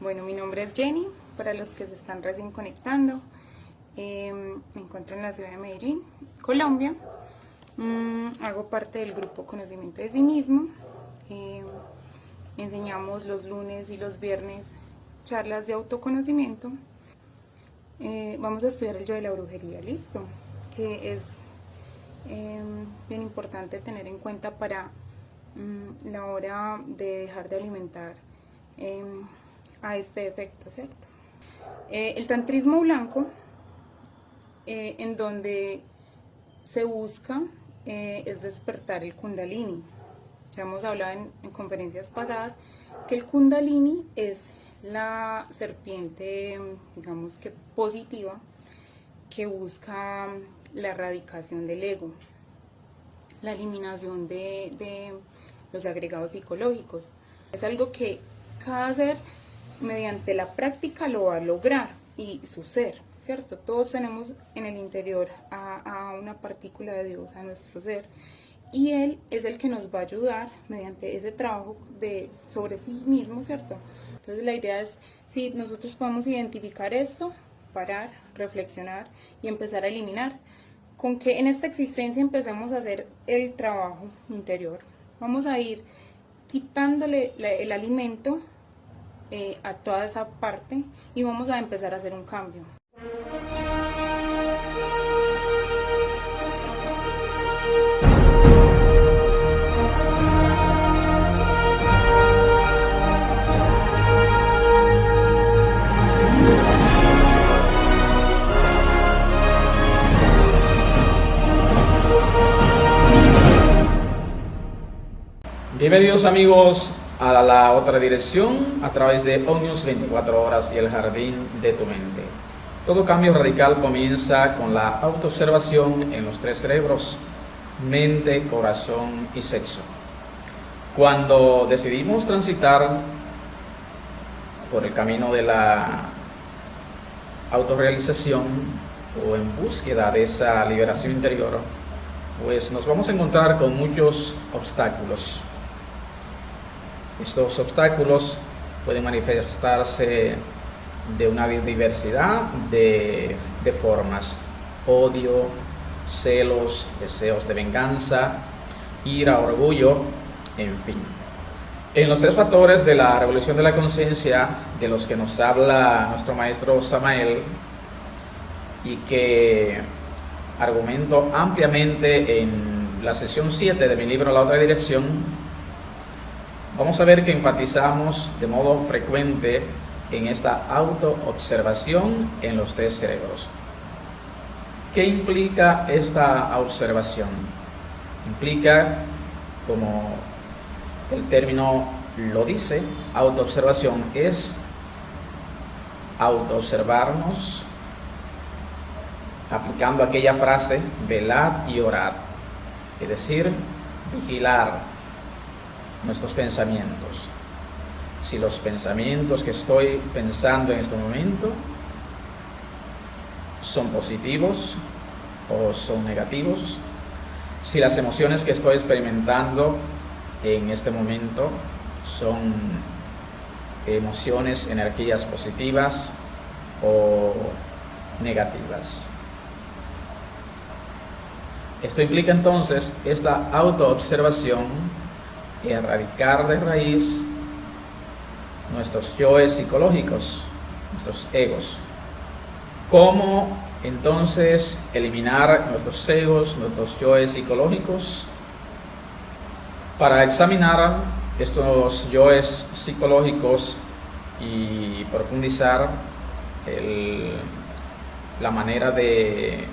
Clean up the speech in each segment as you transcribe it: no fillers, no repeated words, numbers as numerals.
Bueno, mi nombre es Jenny, para los que se están recién conectando. Me encuentro en la ciudad de Medellín, Colombia. Hago parte del grupo Conocimiento de Sí Mismo. Enseñamos los lunes y los viernes charlas de autoconocimiento. Vamos a estudiar el yo de la brujería, ¿listo? Que es bien importante tener en cuenta para la hora de dejar de alimentar a este efecto, ¿cierto? El tantrismo blanco, en donde se busca es despertar el kundalini. Ya hemos hablado en conferencias pasadas que el kundalini es la serpiente, digamos que positiva, que busca la erradicación del ego, la eliminación de los agregados psicológicos. Es algo que cada ser mediante la práctica lo va a lograr, y su ser, ¿cierto? Todos tenemos en el interior a una partícula de Dios, a nuestro ser, y Él es el que nos va a ayudar mediante ese trabajo sobre sí mismo, ¿cierto? Entonces la idea es, si nosotros podemos identificar esto, parar, reflexionar y empezar a eliminar, con que en esta existencia empecemos a hacer el trabajo interior. Vamos a ir quitándole el alimento a toda esa parte y vamos a empezar a hacer un cambio. Bienvenidos amigos a la otra dirección a través de ONews 24 horas y el jardín de tu mente. Todo cambio radical comienza con la autoobservación en los tres cerebros: mente, corazón y sexo. Cuando decidimos transitar por el camino de la autorrealización o en búsqueda de esa liberación interior, pues nos vamos a encontrar con muchos obstáculos. Estos obstáculos pueden manifestarse de una diversidad de formas: odio, celos, deseos de venganza, ira, orgullo, en fin. En los tres factores de la revolución de la conciencia, de los que nos habla nuestro maestro Samael y que argumento ampliamente en la sesión 7 de mi libro La otra dirección, vamos a ver que enfatizamos de modo frecuente en esta autoobservación en los tres cerebros. ¿Qué implica esta observación? Implica, como el término lo dice, autoobservación es autoobservarnos aplicando aquella frase, velad y orad, es decir, vigilar nuestros pensamientos. Si los pensamientos que estoy pensando en este momento son positivos o son negativos, si las emociones que estoy experimentando en este momento son emociones, energías positivas o negativas. Esto implica entonces esta autoobservación, erradicar de raíz nuestros yoes psicológicos, nuestros egos. ¿Cómo entonces eliminar nuestros egos, nuestros yoes psicológicos? Para examinar estos yoes psicológicos y profundizar la manera de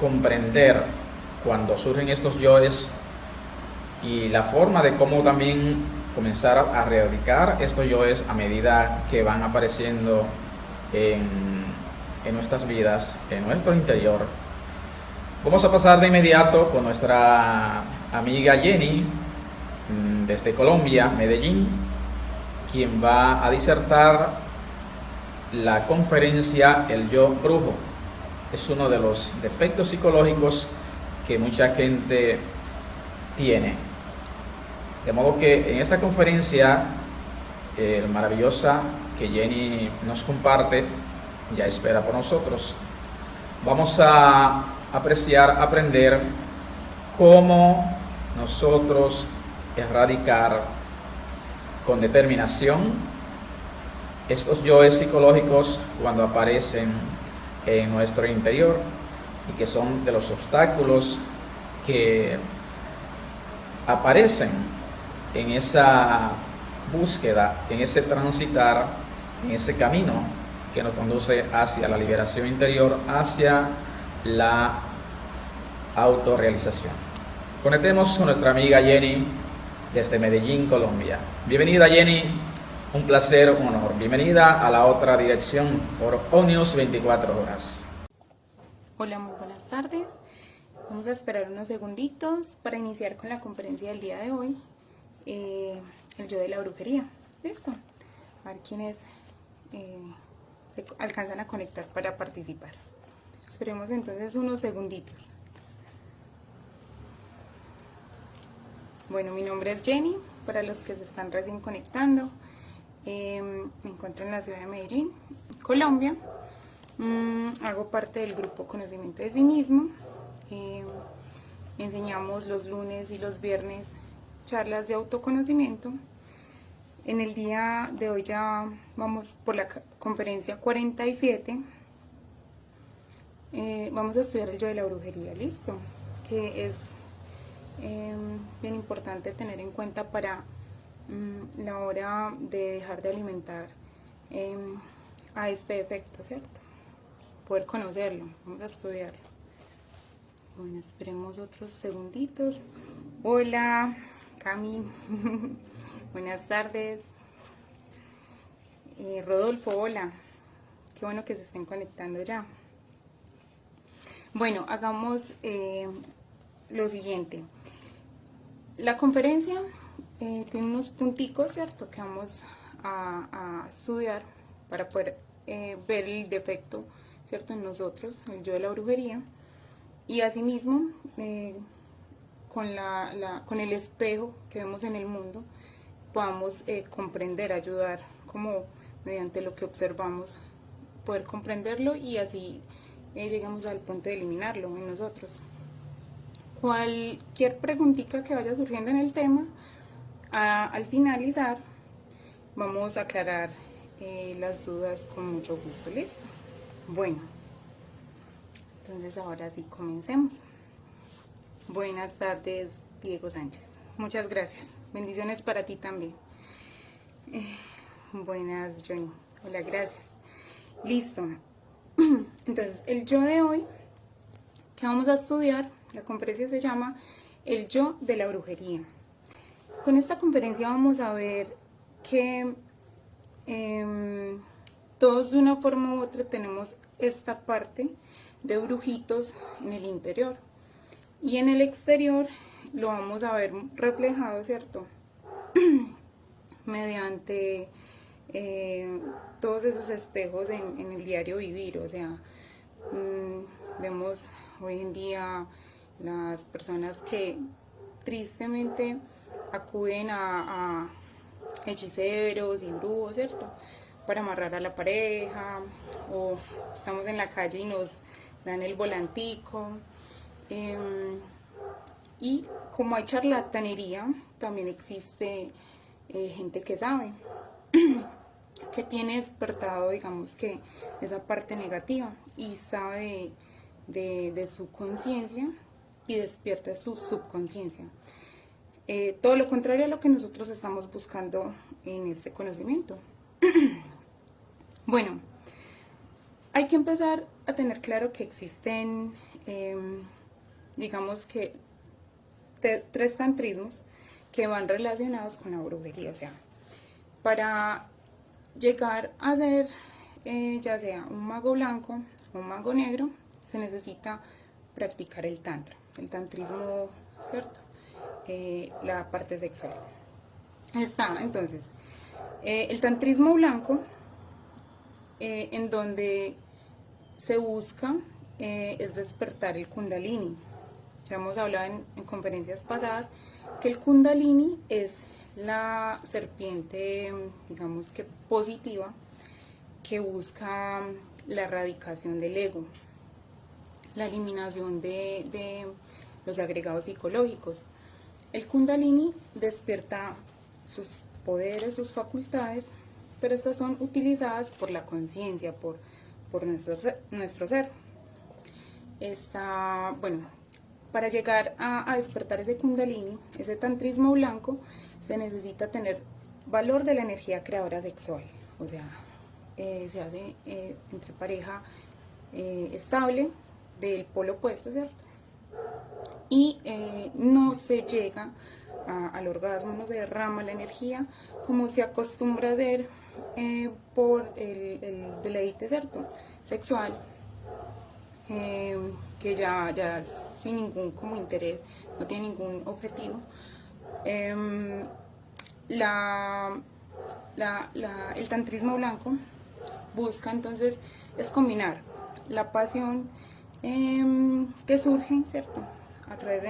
comprender cuando surgen estos yoes y la forma de cómo también comenzar a erradicar estos yoes a medida que van apareciendo en nuestras vidas, en nuestro interior. Vamos a pasar de inmediato con nuestra amiga Jenny desde Colombia, Medellín, quien va a disertar la conferencia El Yo Brujo. Es uno de los defectos psicológicos que mucha gente tiene. De modo que en esta conferencia maravillosa que Jenny nos comparte ya espera por nosotros. Vamos a aprender cómo nosotros erradicar con determinación estos yoes psicológicos cuando aparecen en nuestro interior y que son de los obstáculos que aparecen en esa búsqueda, en ese transitar, en ese camino que nos conduce hacia la liberación interior, hacia la autorrealización. Conectemos con nuestra amiga Jenny desde Medellín, Colombia. Bienvenida, Jenny, un placer, un honor. Bienvenida a la otra dirección por ONews 24 horas. Hola, muy buenas tardes. Vamos a esperar unos segunditos para iniciar con la conferencia del día de hoy, el yo de la brujería. ¿Listo? A ver quiénes se alcanzan a conectar para participar. Esperemos entonces unos segunditos. Bueno, mi nombre es Jenny, para los que se están recién conectando. Me encuentro en la ciudad de Medellín, Colombia. Hago parte del grupo Conocimiento de sí mismo. Enseñamos los lunes y los viernes charlas de autoconocimiento. En el día de hoy ya vamos por la conferencia 47. Vamos a estudiar el yo de la brujería, ¿listo? Que es bien importante tener en cuenta para la hora de dejar de alimentar a este efecto, ¿cierto? Poder conocerlo, vamos a estudiarlo. Bueno, esperemos otros segunditos. Hola, Cami. Buenas tardes. Rodolfo, hola. Qué bueno que se estén conectando ya. Bueno, hagamos lo siguiente. La conferencia tiene unos punticos, ¿cierto? Que vamos a estudiar para poder ver el defecto, ¿cierto? En nosotros, el yo de la brujería. Y asimismo, con el espejo que vemos en el mundo, podamos comprender, ayudar, como mediante lo que observamos, poder comprenderlo y así llegamos al punto de eliminarlo en nosotros. Cualquier preguntita que vaya surgiendo en el tema, al finalizar, vamos a aclarar las dudas con mucho gusto. ¿Listo? Bueno, entonces ahora sí comencemos. Buenas tardes, Diego Sánchez. Muchas gracias. Bendiciones para ti también. Buenas, Johnny. Hola, gracias. Listo. Entonces, el yo de hoy que vamos a estudiar, la conferencia se llama El yo de la brujería. Con esta conferencia vamos a ver que todos de una forma u otra tenemos esta parte de brujitos en el interior. Y en el exterior lo vamos a ver reflejado, ¿cierto? Mediante todos esos espejos en el diario vivir. O sea, vemos hoy en día las personas que tristemente acuden a hechiceros y brujos, ¿cierto? Para amarrar a la pareja, o estamos en la calle y nos dan el volantico. Y como hay charlatanería, también existe gente que sabe, que tiene despertado, digamos, que esa parte negativa y sabe de su conciencia y despierta su subconsciencia. Todo lo contrario a lo que nosotros estamos buscando en este conocimiento. Bueno, hay que empezar a tener claro que existen, digamos que, tres tantrismos que van relacionados con la brujería. O sea, para llegar a ser ya sea un mago blanco o un mago negro, se necesita practicar el tantra, el tantrismo, ¿cierto? La parte sexual. Está, entonces, el tantrismo blanco, en donde se busca es despertar el kundalini. Ya hemos hablado en conferencias pasadas que el kundalini es la serpiente, digamos que positiva, que busca la erradicación del ego, la eliminación de los agregados psicológicos. El Kundalini despierta sus poderes, sus facultades, pero estas son utilizadas por la conciencia, por nuestro ser. Bueno, para llegar a despertar ese Kundalini, ese tantrismo blanco, se necesita tener valor de la energía creadora sexual, o sea, se hace entre pareja estable del polo opuesto, ¿cierto? Y no se llega al orgasmo, no se derrama la energía como se acostumbra a hacer por el deleite, ¿cierto?, sexual, que ya sin ningún como interés, no tiene ningún objetivo. El tantrismo blanco busca entonces es combinar la pasión que surge, ¿cierto?, a través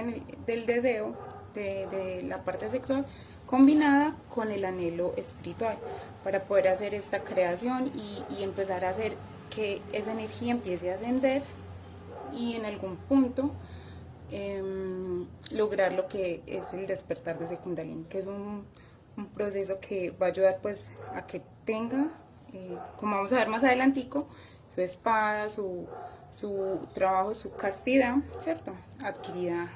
del deseo de la parte sexual, combinada con el anhelo espiritual, para poder hacer esta creación y empezar a hacer que esa energía empiece a ascender y en algún punto lograr lo que es el despertar de ese Kundalini, que es un proceso que va a ayudar pues a que tenga, como vamos a ver más adelantico, su espada, su trabajo, su castidad, ¿cierto?, adquirida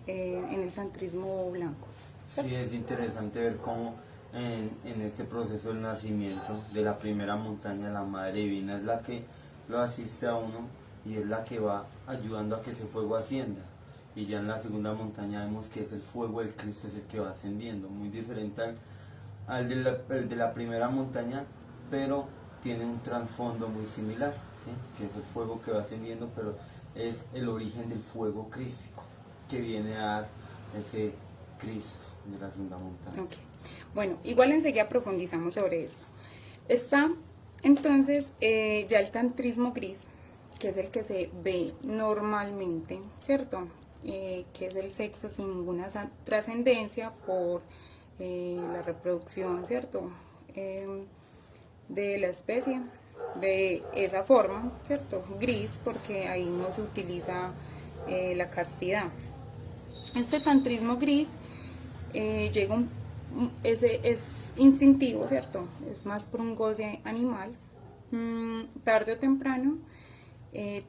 en el tantrismo blanco, ¿cierto? Sí, es interesante ver cómo en este proceso del nacimiento de la primera montaña, la Madre Divina es la que lo asiste a uno y es la que va ayudando a que ese fuego ascienda. Y ya en la segunda montaña vemos que es el fuego del Cristo, es el que va ascendiendo, muy diferente al de la primera montaña, pero tiene un trasfondo muy similar, ¿sí?, que es el fuego que va ascendiendo, pero es el origen del fuego crístico que viene a dar ese Cristo de la segunda montaña. Okay. Bueno, igual enseguida profundizamos sobre eso. Está entonces ya el tantrismo gris, que es el que se ve normalmente, ¿cierto?, que es el sexo sin ninguna trascendencia por la reproducción, ¿cierto?, de la especie, de esa forma, ¿cierto?, gris, porque ahí no se utiliza la castidad. Este tantrismo gris es instintivo, ¿cierto?, es más por un goce animal. Tarde o temprano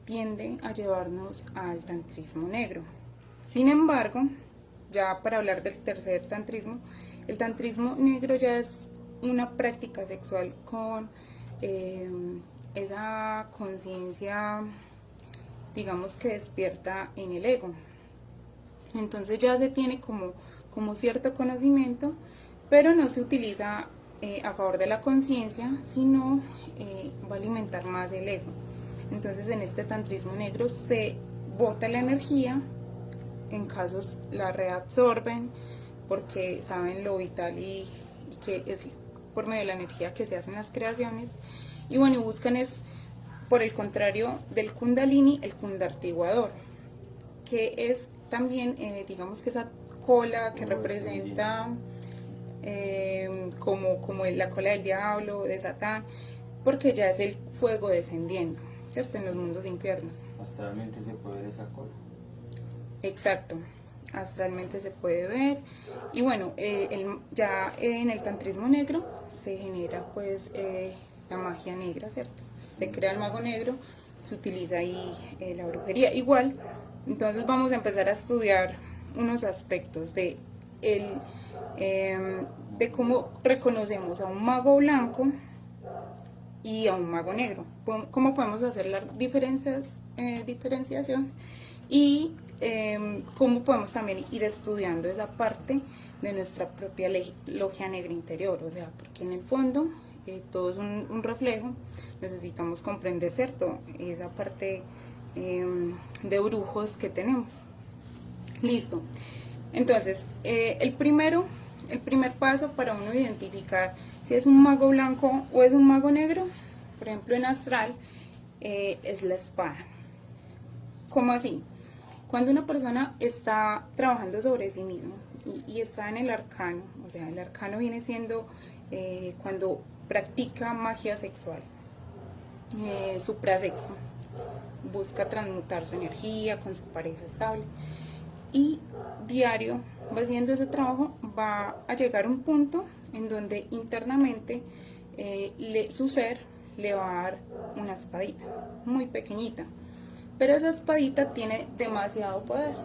tiende a llevarnos al tantrismo negro. Sin embargo, ya para hablar del tercer tantrismo, el tantrismo negro ya es una práctica sexual con esa conciencia, digamos, que despierta en el ego. Entonces ya se tiene como cierto conocimiento, pero no se utiliza a favor de la conciencia, sino va a alimentar más el ego. Entonces en este tantrismo negro se bota la energía, en casos la reabsorben, porque saben lo vital y que es por medio de la energía que se hacen las creaciones. Y bueno, y buscan es, por el contrario del Kundalini, el kundartiguador, que es también, digamos que esa cola que representa como la cola del diablo, de Satán, porque ya es el fuego descendiendo, ¿cierto?, en los mundos infiernos. Astralmente se puede ver esa cola. Exacto, astralmente se puede ver. Y bueno, ya en el tantrismo negro se genera pues la magia negra, ¿cierto? Se crea el mago negro, se utiliza ahí la brujería. Igual, entonces vamos a empezar a estudiar unos aspectos de cómo reconocemos a un mago blanco y a un mago negro, cómo podemos hacer la diferenciación y cómo podemos también ir estudiando esa parte de nuestra propia logia negra interior, o sea, porque en el fondo todo es un reflejo, necesitamos comprender, ¿cierto?, esa parte de brujos que tenemos. Listo. Entonces, el primer paso para uno identificar si es un mago blanco o es un mago negro, por ejemplo en astral, es la espada. ¿Cómo así? Cuando una persona está trabajando sobre sí mismo y está en el arcano, o sea, el arcano viene siendo cuando practica magia sexual, suprasexo. Busca transmutar su energía con su pareja estable. Y diario va haciendo ese trabajo, va a llegar a un punto en donde internamente su ser le va a dar una espadita muy pequeñita, pero esa espadita tiene demasiado poder.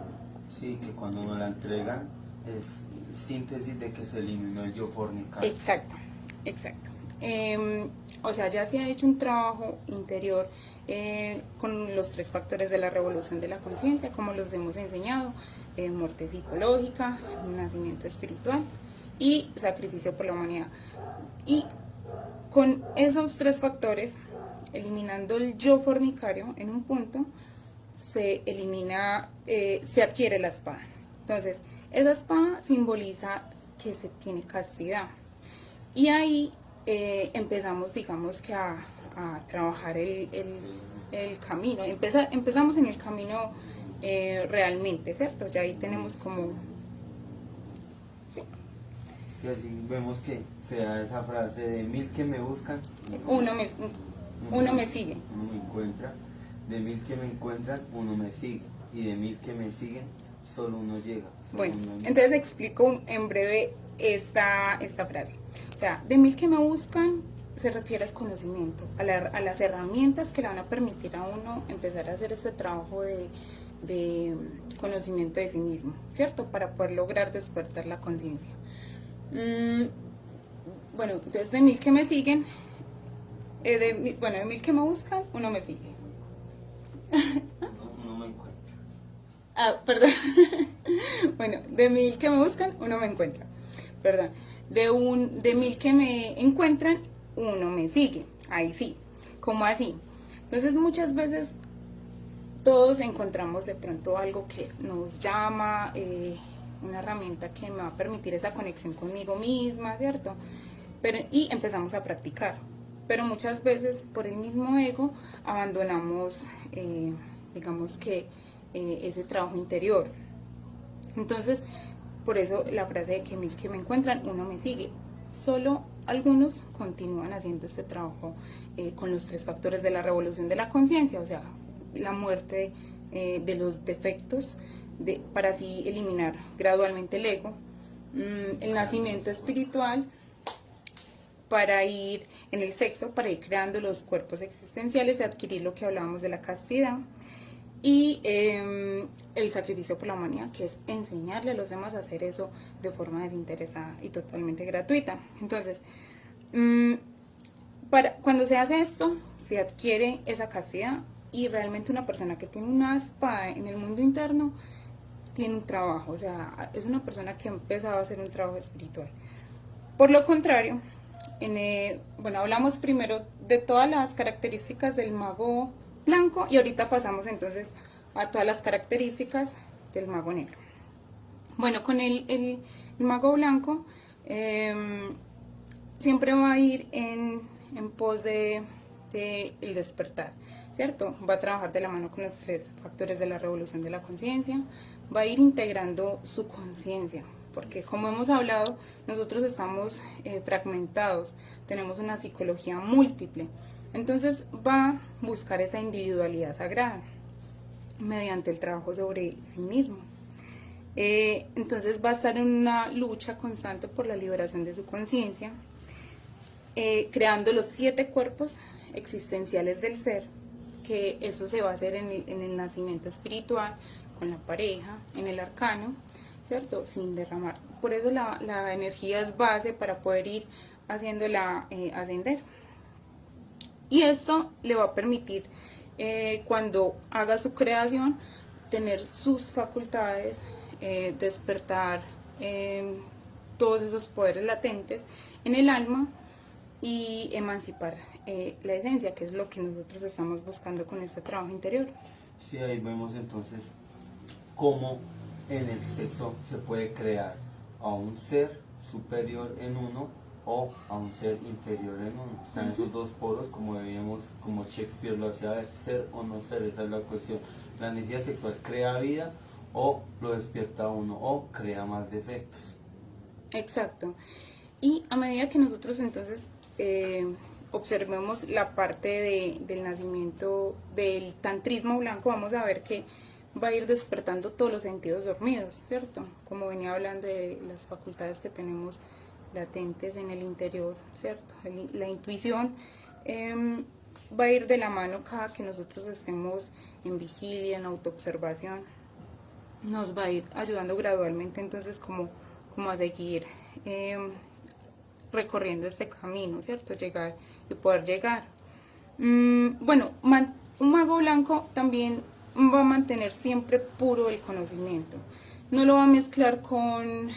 Sí, que cuando nos la entregan es síntesis de que se eliminó el yo fornicario. Exacto, exacto. O sea, ya se ha hecho un trabajo interior con los 3 factores de la revolución de la conciencia, como los hemos enseñado: muerte psicológica, nacimiento espiritual y sacrificio por la humanidad. Y con esos 3 factores, eliminando el yo fornicario en un punto, se elimina, se adquiere la espada. Entonces, esa espada simboliza que se tiene castidad. Y ahí empezamos, digamos que a trabajar el camino. Empezamos en el camino realmente, ¿cierto? Ya ahí tenemos como... Sí. Sí, así vemos que se da esa frase de 1000 que me buscan, Uno me sigue. uno me encuentra, de 1000 que me encuentran, uno me sigue, y de 1000 que me siguen, solo uno llega. Bueno, entonces explico en breve esta frase. O sea, de 1000 que me buscan se refiere al conocimiento, a las herramientas que le van a permitir a uno empezar a hacer este trabajo de conocimiento de sí mismo, ¿cierto? Para poder lograr despertar la conciencia. Bueno, entonces de 1000 que me siguen, de 1000 que me buscan, uno me sigue. Uno me encuentra. Ah, perdón. Bueno, de 1000 que me buscan, uno me encuentra. Perdón. De 1000 que me encuentran, uno me sigue. Ahí sí. ¿Cómo así? Entonces muchas veces todos encontramos de pronto algo que nos llama, una herramienta que me va a permitir esa conexión conmigo misma, ¿cierto? Y empezamos a practicar. Pero muchas veces por el mismo ego abandonamos, digamos que, ese trabajo interior. Entonces, por eso la frase de que 1000 que me encuentran, uno me sigue. Solo algunos continúan haciendo este trabajo con los 3 factores de la revolución de la conciencia, o sea, la muerte de los defectos, para así eliminar gradualmente el ego, el nacimiento espiritual, para ir en el sexo, para ir creando los cuerpos existenciales y adquirir lo que hablábamos de la castidad, y el sacrificio por la humanidad, que es enseñarle a los demás a hacer eso de forma desinteresada y totalmente gratuita. Entonces, cuando se hace esto, se adquiere esa castidad, y realmente una persona que tiene una espada en el mundo interno tiene un trabajo, o sea, es una persona que ha empezado a hacer un trabajo espiritual. Por lo contrario, bueno, hablamos primero de todas las características del mago blanco, y ahorita pasamos entonces a todas las características del mago negro. Bueno, con el mago blanco siempre va a ir en pos de el despertar, ¿cierto? Va a trabajar de la mano con los 3 factores de la revolución de la conciencia, va a ir integrando su conciencia, porque como hemos hablado, nosotros estamos fragmentados, tenemos una psicología múltiple. Entonces va a buscar esa individualidad sagrada mediante el trabajo sobre sí mismo. Entonces va a estar en una lucha constante por la liberación de su conciencia, creando los 7 cuerpos existenciales del ser, que eso se va a hacer en el nacimiento espiritual, con la pareja, en el arcano, ¿cierto? Sin derramar. Por eso la energía es base para poder ir haciéndola ascender. Y esto le va a permitir, cuando haga su creación, tener sus facultades, despertar todos esos poderes latentes en el alma y emancipar la esencia, que es lo que nosotros estamos buscando con este trabajo interior. Sí, ahí vemos entonces cómo en el sexo se puede crear a un ser superior en uno o a un ser inferior en uno. Están esos 2 polos, como veíamos, como Shakespeare lo hacía ver, ser o no ser, esa es la cuestión. La energía sexual crea vida, o lo despierta a uno, o crea más defectos. Exacto. Y a medida que nosotros entonces observemos la parte del nacimiento del tantrismo blanco, vamos a ver que va a ir despertando todos los sentidos dormidos, ¿cierto? Como venía hablando de las facultades que tenemos latentes en el interior, ¿cierto? La intuición va a ir de la mano cada que nosotros estemos en vigilia, en autoobservación. Nos va a ir ayudando gradualmente entonces como a seguir recorriendo este camino, ¿cierto? Llegar y poder llegar. Bueno, un mago blanco también va a mantener siempre puro el conocimiento. No lo va a mezclar con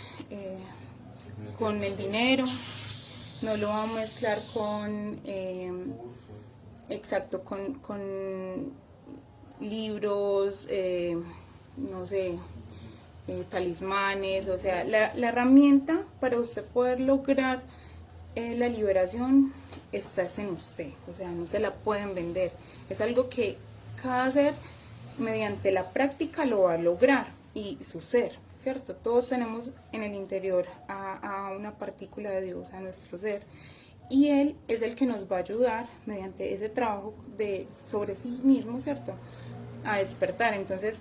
el dinero, no lo va a mezclar con libros, no sé, talismanes. O sea, la herramienta para usted poder lograr la liberación está en usted, o sea, no se la pueden vender, es algo que cada ser mediante la práctica lo va a lograr, y su ser, ¿cierto? Todos tenemos en el interior a una partícula de Dios, a nuestro ser, y Él es el que nos va a ayudar mediante ese trabajo sobre sí mismo, ¿cierto? A despertar. Entonces,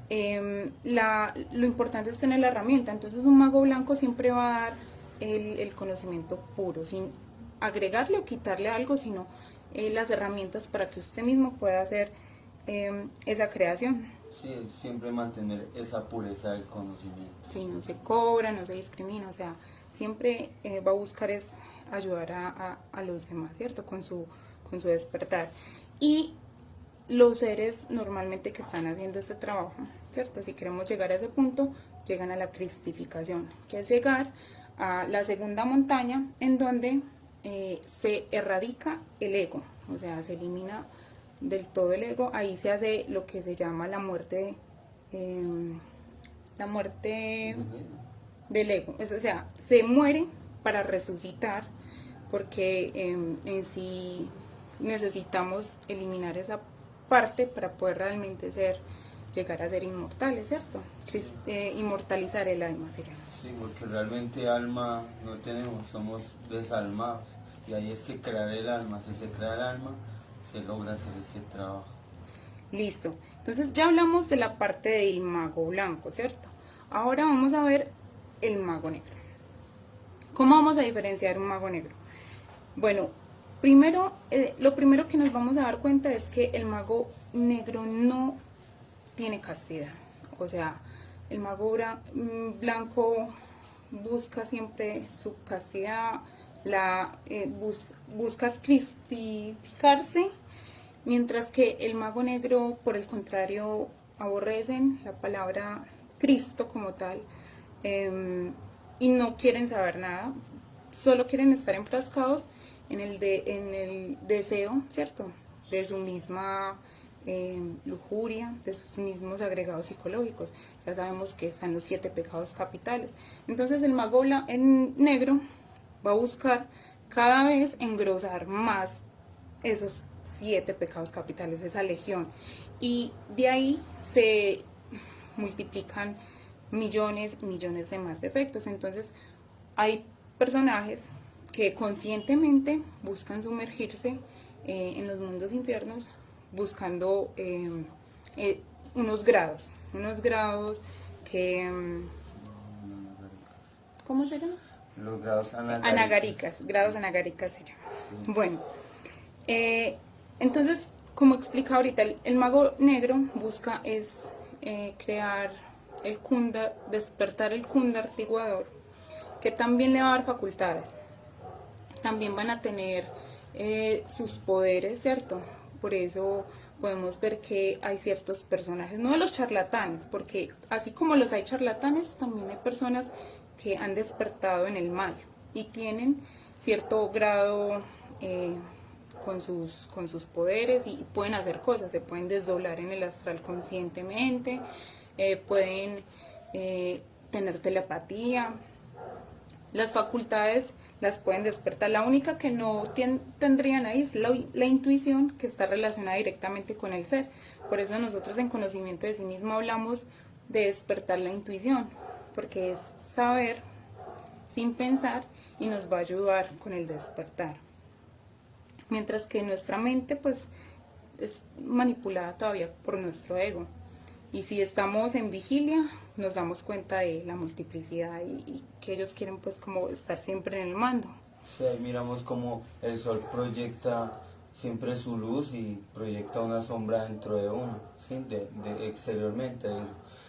lo importante es tener la herramienta. Entonces, un mago blanco siempre va a dar el conocimiento puro, sin agregarle o quitarle algo, sino las herramientas para que usted mismo pueda hacer esa creación. Sí, siempre mantener esa pureza del conocimiento. Sí, no se cobra, no se discrimina, o sea, siempre va a buscar es ayudar a los demás, ¿cierto? Con su despertar. Y los seres normalmente que están haciendo este trabajo, ¿cierto? Si queremos llegar a ese punto, llegan a la cristificación, que es llegar a la segunda montaña, en donde se erradica el ego, o sea, se elimina del todo el ego. Ahí se hace lo que se llama la muerte del ego, o sea, se muere para resucitar, porque en sí necesitamos eliminar esa parte para poder realmente llegar a ser inmortales, ¿cierto? Inmortalizar el alma se llama. Sí, porque realmente alma no tenemos, somos desalmados, y ahí es que crear el alma. Si se crea el alma, se logra hacer ese trabajo. Listo, entonces ya hablamos de la parte del mago blanco, ¿cierto? Ahora vamos a ver el mago negro. ¿Cómo vamos a diferenciar un mago negro? Bueno, lo primero que nos vamos a dar cuenta es que el mago negro no tiene castidad. O sea, el mago blanco busca siempre su castidad, busca cristificarse, mientras que el mago negro, por el contrario, aborrecen la palabra Cristo como tal, y no quieren saber nada, solo quieren estar enfrascados en el deseo, ¿cierto? De su misma lujuria, de sus mismos agregados psicológicos. Ya sabemos que están los 7 pecados capitales. Entonces el mago negro va a buscar cada vez engrosar más esos 7 pecados capitales, esa legión, y de ahí se multiplican millones de más defectos. Entonces hay personajes que conscientemente buscan sumergirse en los mundos infiernos, buscando unos grados que ¿cómo se llama? Los grados Grados anagárikas se llama. Bueno, entonces, como explicaba ahorita, el mago negro busca crear el kundar, despertar el kundar tiguador, que también le va a dar facultades. También van a tener sus poderes, ¿cierto? Por eso podemos ver que hay ciertos personajes, no de los charlatanes, porque así como los hay charlatanes, también hay personas que han despertado en el mal y tienen cierto grado con sus poderes, y pueden hacer cosas, se pueden desdoblar en el astral conscientemente, pueden tener telepatía. Las facultades las pueden despertar. La única que no tendrían ahí es la intuición, que está relacionada directamente con el ser. Por eso nosotros en conocimiento de sí mismo hablamos de despertar la intuición, porque es saber sin pensar y nos va a ayudar con el despertar. mientras que nuestra mente pues es manipulada todavía por nuestro ego. Y si estamos en vigilia, nos damos cuenta de la multiplicidad y que ellos quieren pues como estar siempre en el mando. Sí, ahí miramos como el sol proyecta siempre su luz y proyecta una sombra dentro de uno, ¿sí? de exteriormente.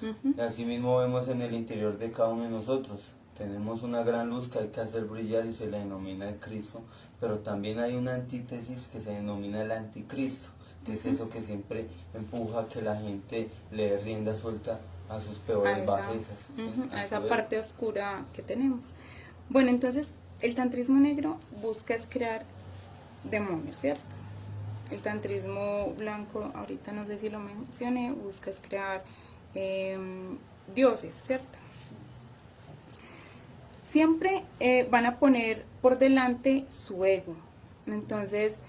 Y así mismo vemos en el interior de cada uno de nosotros. Tenemos una gran luz que hay que hacer brillar y se le denomina el Cristo, pero también hay una antítesis que se denomina el anticristo, que es eso que siempre empuja a que la gente le dé rienda suelta a sus peores bajezas. ¿Sí? A esa parte oscura que tenemos. Bueno, entonces el tantrismo negro busca es crear demonios, ¿cierto? El tantrismo blanco, ahorita no sé si lo mencioné, busca es crear dioses, ¿cierto? Siempre van a poner por delante su ego. Entonces,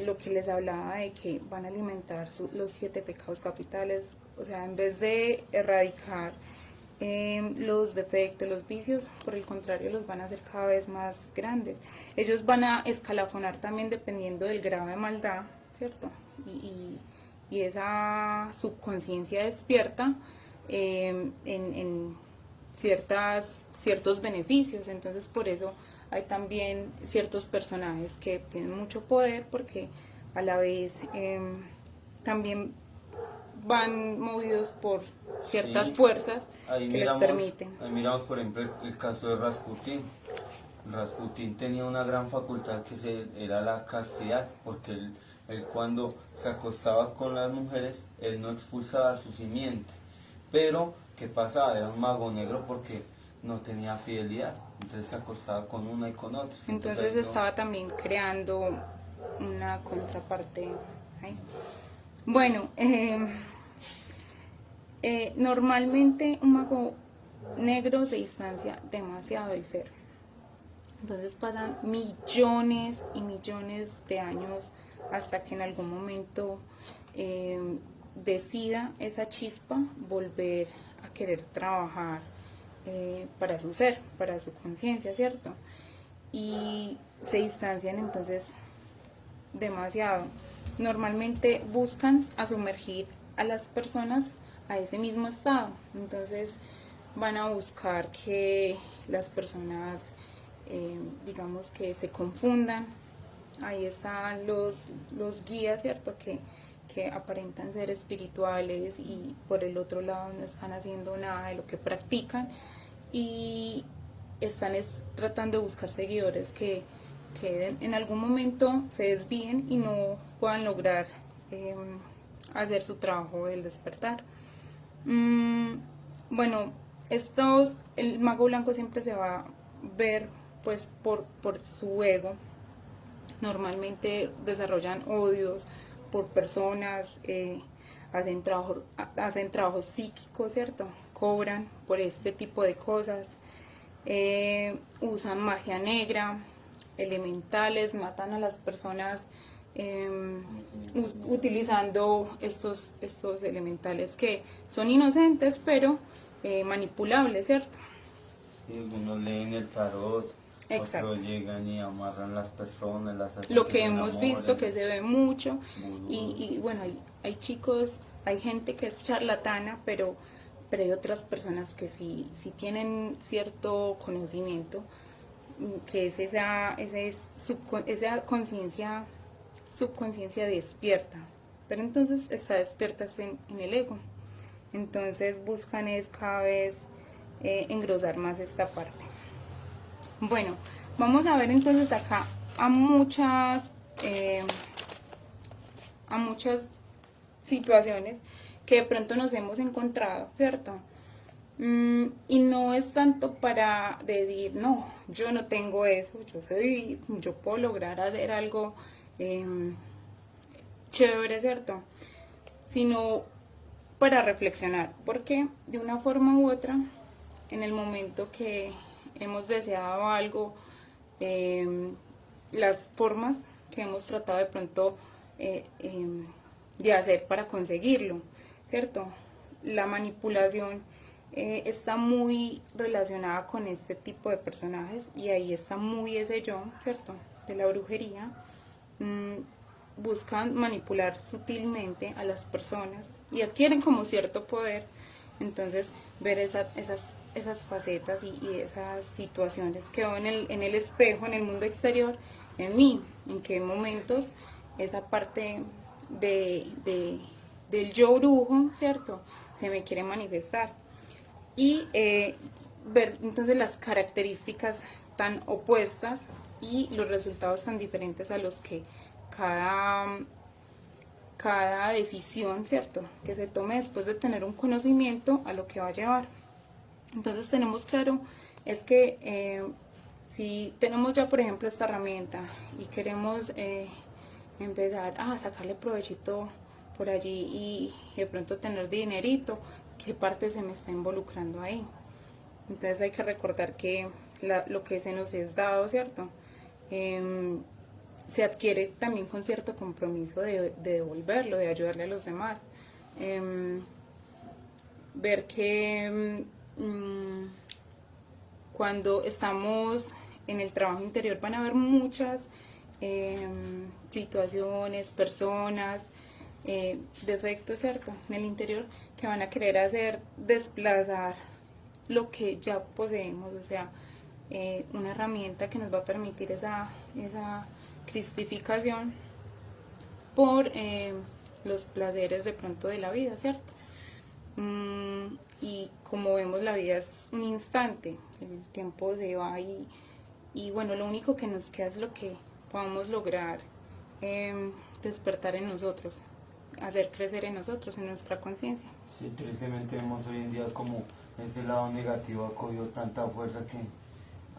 lo que les hablaba de que van a alimentar los 7 pecados capitales, o sea, en vez de erradicar los defectos, los vicios, por el contrario, los van a hacer cada vez más grandes. Ellos van a escalafonar también dependiendo del grado de maldad, ¿cierto? Y esa subconsciencia despierta en ciertos beneficios. Entonces, por eso hay también ciertos personajes que tienen mucho poder, porque a la vez también van movidos por ciertas fuerzas que les permiten. Ahí miramos, por ejemplo, el caso de Rasputín. Rasputín tenía una gran facultad era la castidad, porque él cuando se acostaba con las mujeres, él no expulsaba su simiente. Pero, ¿qué pasaba? Era un mago negro porque no tenía fidelidad, entonces se acostaba con una y con otra. Entonces estaba también creando una contraparte. ¿Eh? Bueno, normalmente un mago negro se distancia demasiado del ser. Entonces pasan millones y millones de años hasta que en algún momento decida esa chispa volver a querer trabajar para su ser, para su conciencia, ¿cierto? Y se distancian entonces demasiado. Normalmente buscan a sumergir a las personas a ese mismo estado. Entonces van a buscar que las personas, digamos, que se confundan. Ahí están los guías, ¿cierto? Que aparentan ser espirituales y por el otro lado no están haciendo nada de lo que practican y están tratando de buscar seguidores que en algún momento se desvíen y no puedan lograr hacer su trabajo del despertar. Bueno, el mago blanco siempre se va a ver pues por su ego. Normalmente desarrollan odios por personas, hacen trabajos psíquicos, ¿cierto? Cobran por este tipo de cosas, usan magia negra, elementales, matan a las personas utilizando estos elementales que son inocentes pero manipulables, ¿cierto? Y algunos leen el tarot. Exacto. Otros llegan y amarran las personas, las hacen Lo que se hemos enamoren. visto que se ve mucho y bueno, hay chicos, hay gente que es charlatana, pero hay otras personas que sí tienen cierto conocimiento, que es esa subconsciencia despierta, pero entonces está despierta en el ego. Entonces buscan es cada vez engrosar más esta parte. Bueno, vamos a ver entonces acá a muchas situaciones que de pronto nos hemos encontrado, ¿cierto? Y no es tanto para decir, no, yo no tengo eso, yo puedo lograr hacer algo chévere, ¿cierto? Sino para reflexionar, porque de una forma u otra, en el momento que hemos deseado algo, las formas que hemos tratado de pronto de hacer para conseguirlo, ¿cierto? La manipulación está muy relacionada con este tipo de personajes y ahí está muy ese yo, ¿cierto? De la brujería. buscan manipular sutilmente a las personas y adquieren como cierto poder. Entonces, ver esas facetas y esas situaciones que veo en el espejo, en el mundo exterior, en mí, en qué momentos esa parte del yo brujo, ¿cierto?, se me quiere manifestar. Y ver entonces las características tan opuestas y los resultados tan diferentes a los que cada decisión, ¿cierto?, que se tome después de tener un conocimiento a lo que va a llevar. Entonces tenemos claro, es que si tenemos ya, por ejemplo, esta herramienta y queremos empezar a sacarle provechito por allí y de pronto tener dinerito, ¿qué parte se me está involucrando ahí? Entonces hay que recordar que lo que se nos es dado, ¿cierto?, se adquiere también con cierto compromiso de devolverlo, de ayudarle a los demás. Ver que cuando estamos en el trabajo interior van a haber muchas situaciones, personas, defectos, ¿cierto?, en el interior que van a querer desplazar lo que ya poseemos, o sea, una herramienta que nos va a permitir esa cristificación por los placeres de pronto de la vida, ¿cierto? Y como vemos, la vida es un instante, el tiempo se va y bueno, lo único que nos queda es lo que podamos lograr despertar en nosotros, hacer crecer en nosotros, en nuestra conciencia. Sí, tristemente vemos hoy en día como ese lado negativo ha cogido tanta fuerza que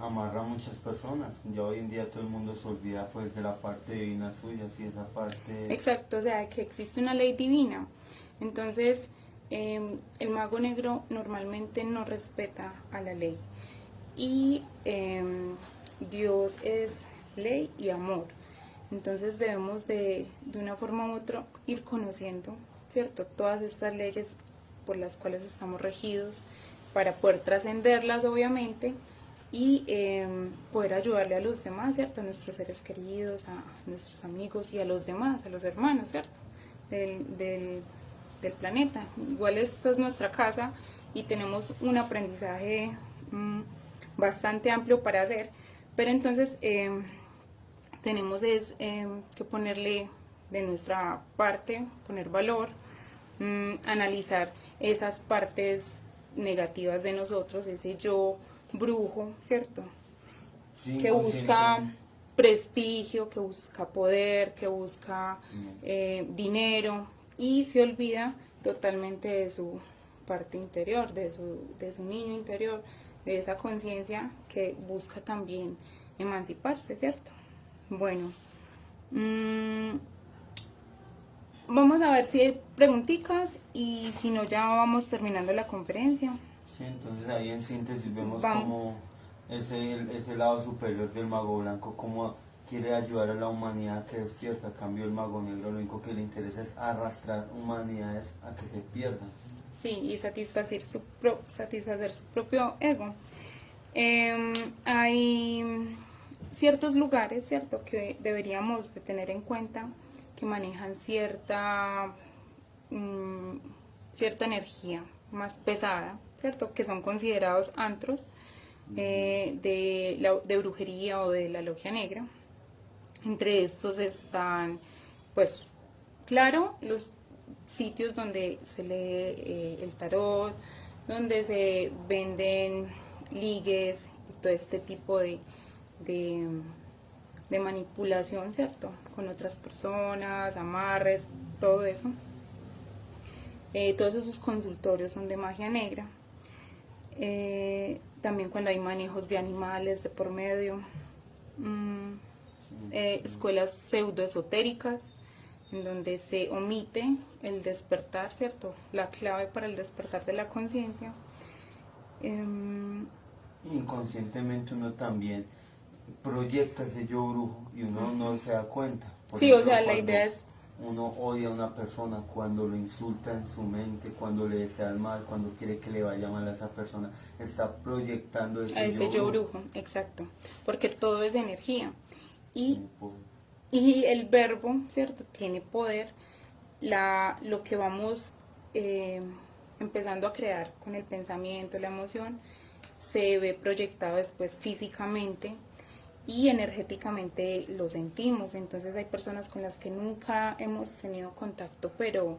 amarra a muchas personas. Ya hoy en día todo el mundo se olvida pues de la parte divina suya, sí, esa parte... Exacto, o sea, que existe una ley divina. Entonces, el mago negro normalmente no respeta a la ley. Y Dios es ley y amor. Entonces debemos de una forma u otra ir conociendo, ¿cierto?, todas estas leyes por las cuales estamos regidos para poder trascenderlas, obviamente, y poder ayudarle a los demás, ¿cierto?, a nuestros seres queridos, a nuestros amigos y a los demás, a los hermanos, ¿cierto?, del planeta. Igual esta es nuestra casa y tenemos un aprendizaje bastante amplio para hacer, pero entonces tenemos que ponerle de nuestra parte, poner valor, analizar esas partes negativas de nosotros, ese yo brujo, ¿cierto?, Sí, que busca prestigio, que busca poder, que busca dinero y se olvida totalmente de su parte interior, de su niño interior, de esa conciencia que busca también emanciparse, ¿cierto? Bueno, vamos a ver si hay preguntitas y si no ya vamos terminando la conferencia. Sí, entonces ahí en síntesis vemos como ese lado superior del mago blanco, como quiere ayudar a la humanidad que despierta. A cambio, el mago negro lo único que le interesa es arrastrar humanidades a que se pierdan. Sí, y satisfacer su propio ego. Hay ciertos lugares, ¿cierto?, que deberíamos de tener en cuenta que manejan cierta energía más pesada, ¿cierto?, que son considerados antros de brujería o de la logia negra. Entre estos están, pues, claro, los sitios donde se lee el tarot, donde se venden ligues y todo este tipo de manipulación, ¿cierto?, con otras personas, amarres, todo eso. Todos esos consultorios son de magia negra. También cuando hay manejos de animales de por medio. Escuelas pseudoesotéricas en donde se omite el despertar, ¿cierto?, la clave para el despertar de la conciencia. Inconscientemente uno también proyecta ese yo brujo y uno no se da cuenta. Por Sí, ejemplo, o sea, la idea es... Uno odia a una persona cuando lo insulta en su mente, cuando le desea el mal, cuando quiere que le vaya mal a esa persona, está proyectando ese yo brujo, exacto, porque todo es energía. Y Y el verbo, ¿cierto? Tiene poder. Lo que vamos empezando a crear con el pensamiento, la emoción, se ve proyectado después físicamente y energéticamente lo sentimos. Entonces hay personas con las que nunca hemos tenido contacto, pero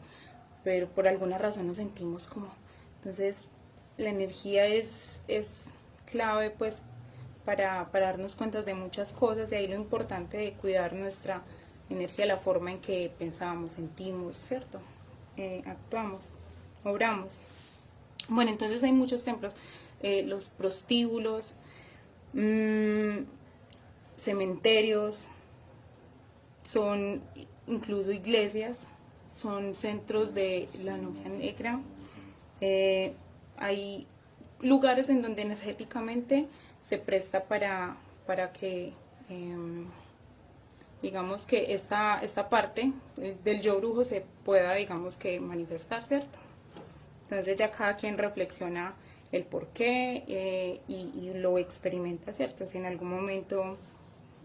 por alguna razón nos sentimos como. Entonces la energía es clave pues para darnos cuenta de muchas cosas, de ahí lo importante de cuidar nuestra energía, la forma en que pensamos, sentimos, ¿cierto? Actuamos, obramos. Bueno, entonces hay muchos templos, los prostíbulos, cementerios, son incluso iglesias, son centros de la Logia Negra. Hay lugares en donde energéticamente se presta para que digamos que esta parte del yo brujo se pueda, digamos que manifestar, ¿cierto? Entonces ya cada quien reflexiona el por qué y lo experimenta, ¿cierto? Si en algún momento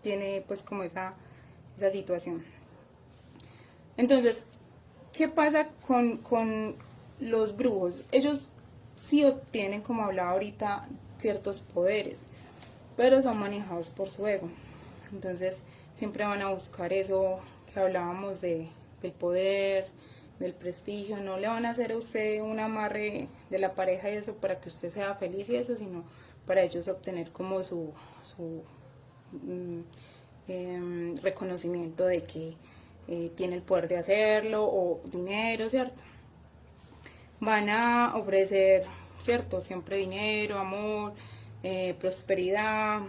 tiene pues como esa situación. Entonces, ¿qué pasa con los brujos? Ellos sí obtienen, como hablaba ahorita, ciertos poderes, pero son manejados por su ego. Entonces siempre van a buscar eso que hablábamos del poder, del prestigio. No le van a hacer a usted un amarre de la pareja y eso para que usted sea feliz y eso, sino para ellos obtener como su reconocimiento de que tiene el poder de hacerlo, o dinero, ¿cierto? Van a ofrecer, ¿cierto? Siempre dinero, amor, prosperidad,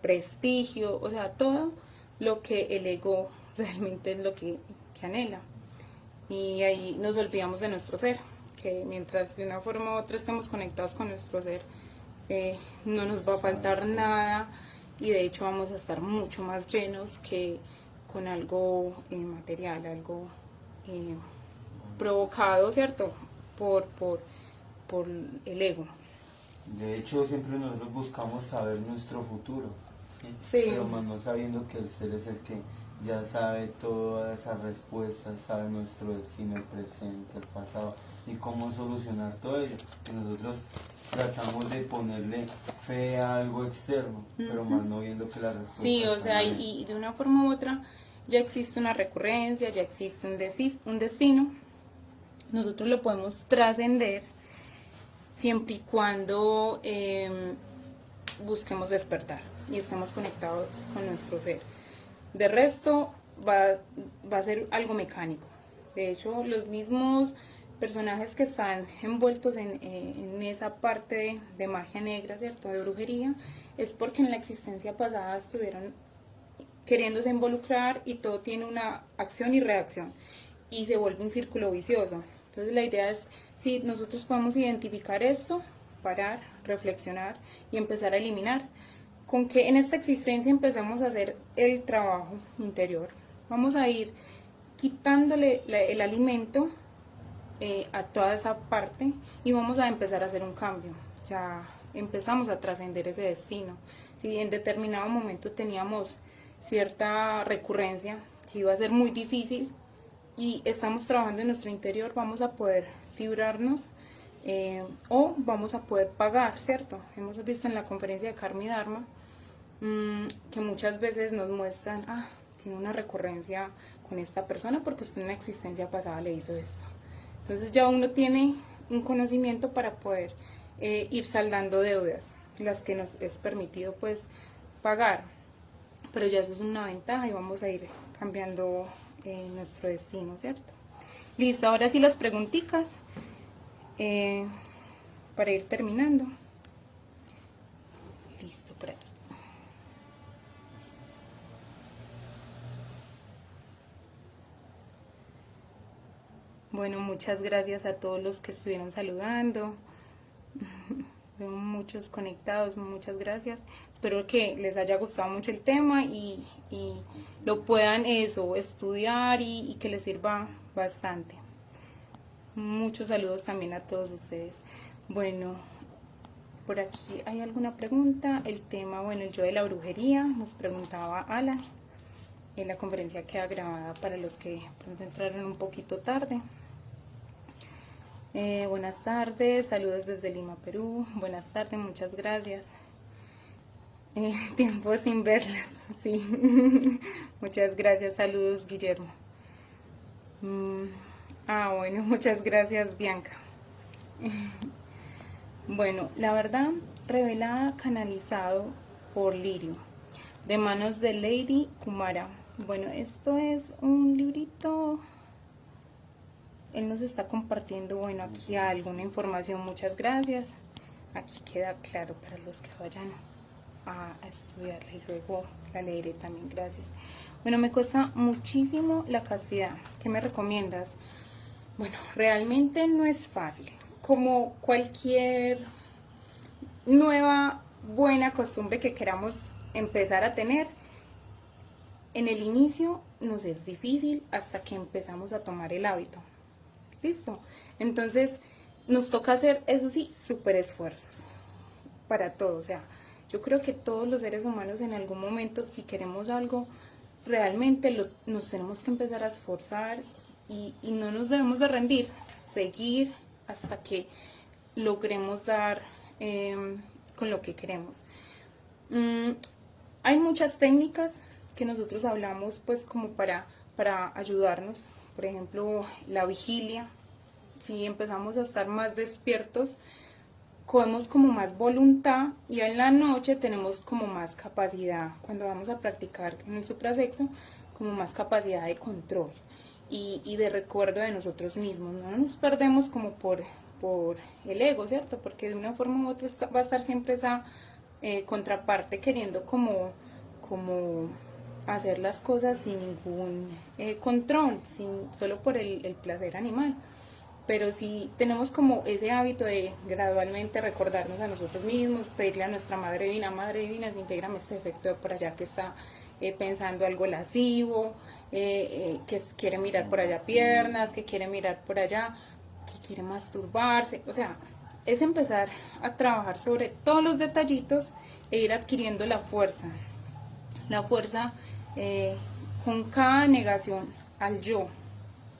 prestigio, o sea, todo lo que el ego realmente es lo que anhela. Y ahí nos olvidamos de nuestro ser, que mientras de una forma u otra estemos conectados con nuestro ser, no nos va a faltar nada, y de hecho vamos a estar mucho más llenos que con algo material, algo provocado, ¿cierto? Por el ego. De hecho, siempre nosotros buscamos saber nuestro futuro, ¿sí? Sí. Pero más no sabiendo que el ser es el que ya sabe todas esas respuestas, sabe nuestro destino, el presente, el pasado y cómo solucionar todo ello. Y nosotros tratamos de ponerle fe a algo externo, pero más no viendo que la respuesta. Sí, o sea, y de una forma u otra ya existe una recurrencia, ya existe un destino. Nosotros lo podemos trascender siempre y cuando busquemos despertar y estemos conectados con nuestro ser. De resto va a ser algo mecánico. De hecho, los mismos personajes que están envueltos en esa parte de magia negra, ¿cierto? De brujería, es porque en la existencia pasada estuvieron queriéndose involucrar y todo tiene una acción y reacción y se vuelve un círculo vicioso. Entonces la idea es, si nosotros podemos identificar esto, parar, reflexionar y empezar a eliminar. Con que en esta existencia empecemos a hacer el trabajo interior, vamos a ir quitándole el alimento a toda esa parte y vamos a empezar a hacer un cambio. Ya empezamos a trascender ese destino. Si en determinado momento teníamos cierta recurrencia que iba a ser muy difícil y estamos trabajando en nuestro interior, vamos a poder librarnos o vamos a poder pagar, ¿cierto? Hemos visto en la conferencia de Karma y Dharma que muchas veces nos muestran, tiene una recurrencia con esta persona porque usted en una existencia pasada le hizo esto. Entonces ya uno tiene un conocimiento para poder ir saldando deudas, las que nos es permitido pues pagar, pero ya eso es una ventaja y vamos a ir cambiando nuestro destino, ¿cierto? Listo, ahora sí las preguntitas para ir terminando. Listo, por aquí. Bueno, muchas gracias a todos los que estuvieron saludando. Veo muchos conectados, muchas gracias. Espero que les haya gustado mucho el tema y lo puedan estudiar y que les sirva bastante. Muchos saludos también a todos ustedes. Bueno, por aquí hay alguna pregunta. El tema, bueno, el yo de la brujería, nos preguntaba Alan. la conferencia queda grabada para los que pronto entraron un poquito tarde. Buenas tardes, saludos desde Lima, Perú. Buenas tardes, muchas gracias. Tiempo sin verlas, sí. Muchas gracias, saludos, Guillermo. Bueno, muchas gracias, Bianca. Bueno, la verdad, revelada, canalizado por Lirio, de manos de Lady Kumara. Bueno, esto es un librito. Él nos está compartiendo, bueno, aquí alguna información, muchas gracias. Aquí queda claro para los que vayan a estudiarla y luego la leeré también, gracias. Bueno, me cuesta muchísimo la castidad. ¿Qué me recomiendas? Bueno, realmente no es fácil. Como cualquier nueva buena costumbre que queramos empezar a tener, en el inicio nos es difícil hasta que empezamos a tomar el hábito. ¿Listo? Entonces nos toca hacer, eso sí, súper esfuerzos para todo. O sea, yo creo que todos los seres humanos en algún momento, si queremos algo, realmente nos tenemos que empezar a esforzar y no nos debemos de rendir, seguir hasta que logremos dar con lo que queremos. Hay muchas técnicas que nosotros hablamos pues como para ayudarnos. Por ejemplo, la vigilia. Si empezamos a estar más despiertos, cogemos como más voluntad y en la noche tenemos como más capacidad, cuando vamos a practicar en el suprasexo, como más capacidad de control y de recuerdo de nosotros mismos. No nos perdemos como por el ego, ¿cierto? Porque de una forma u otra va a estar siempre esa contraparte queriendo como hacer las cosas sin ningún control, solo por el placer animal. Pero si tenemos como ese hábito de gradualmente recordarnos a nosotros mismos, pedirle a nuestra Madre Divina, intégrame este efecto por allá que está pensando algo lascivo, que quiere mirar por allá piernas, que quiere mirar por allá, que quiere masturbarse. O sea, es empezar a trabajar sobre todos los detallitos e ir adquiriendo la fuerza con cada negación al yo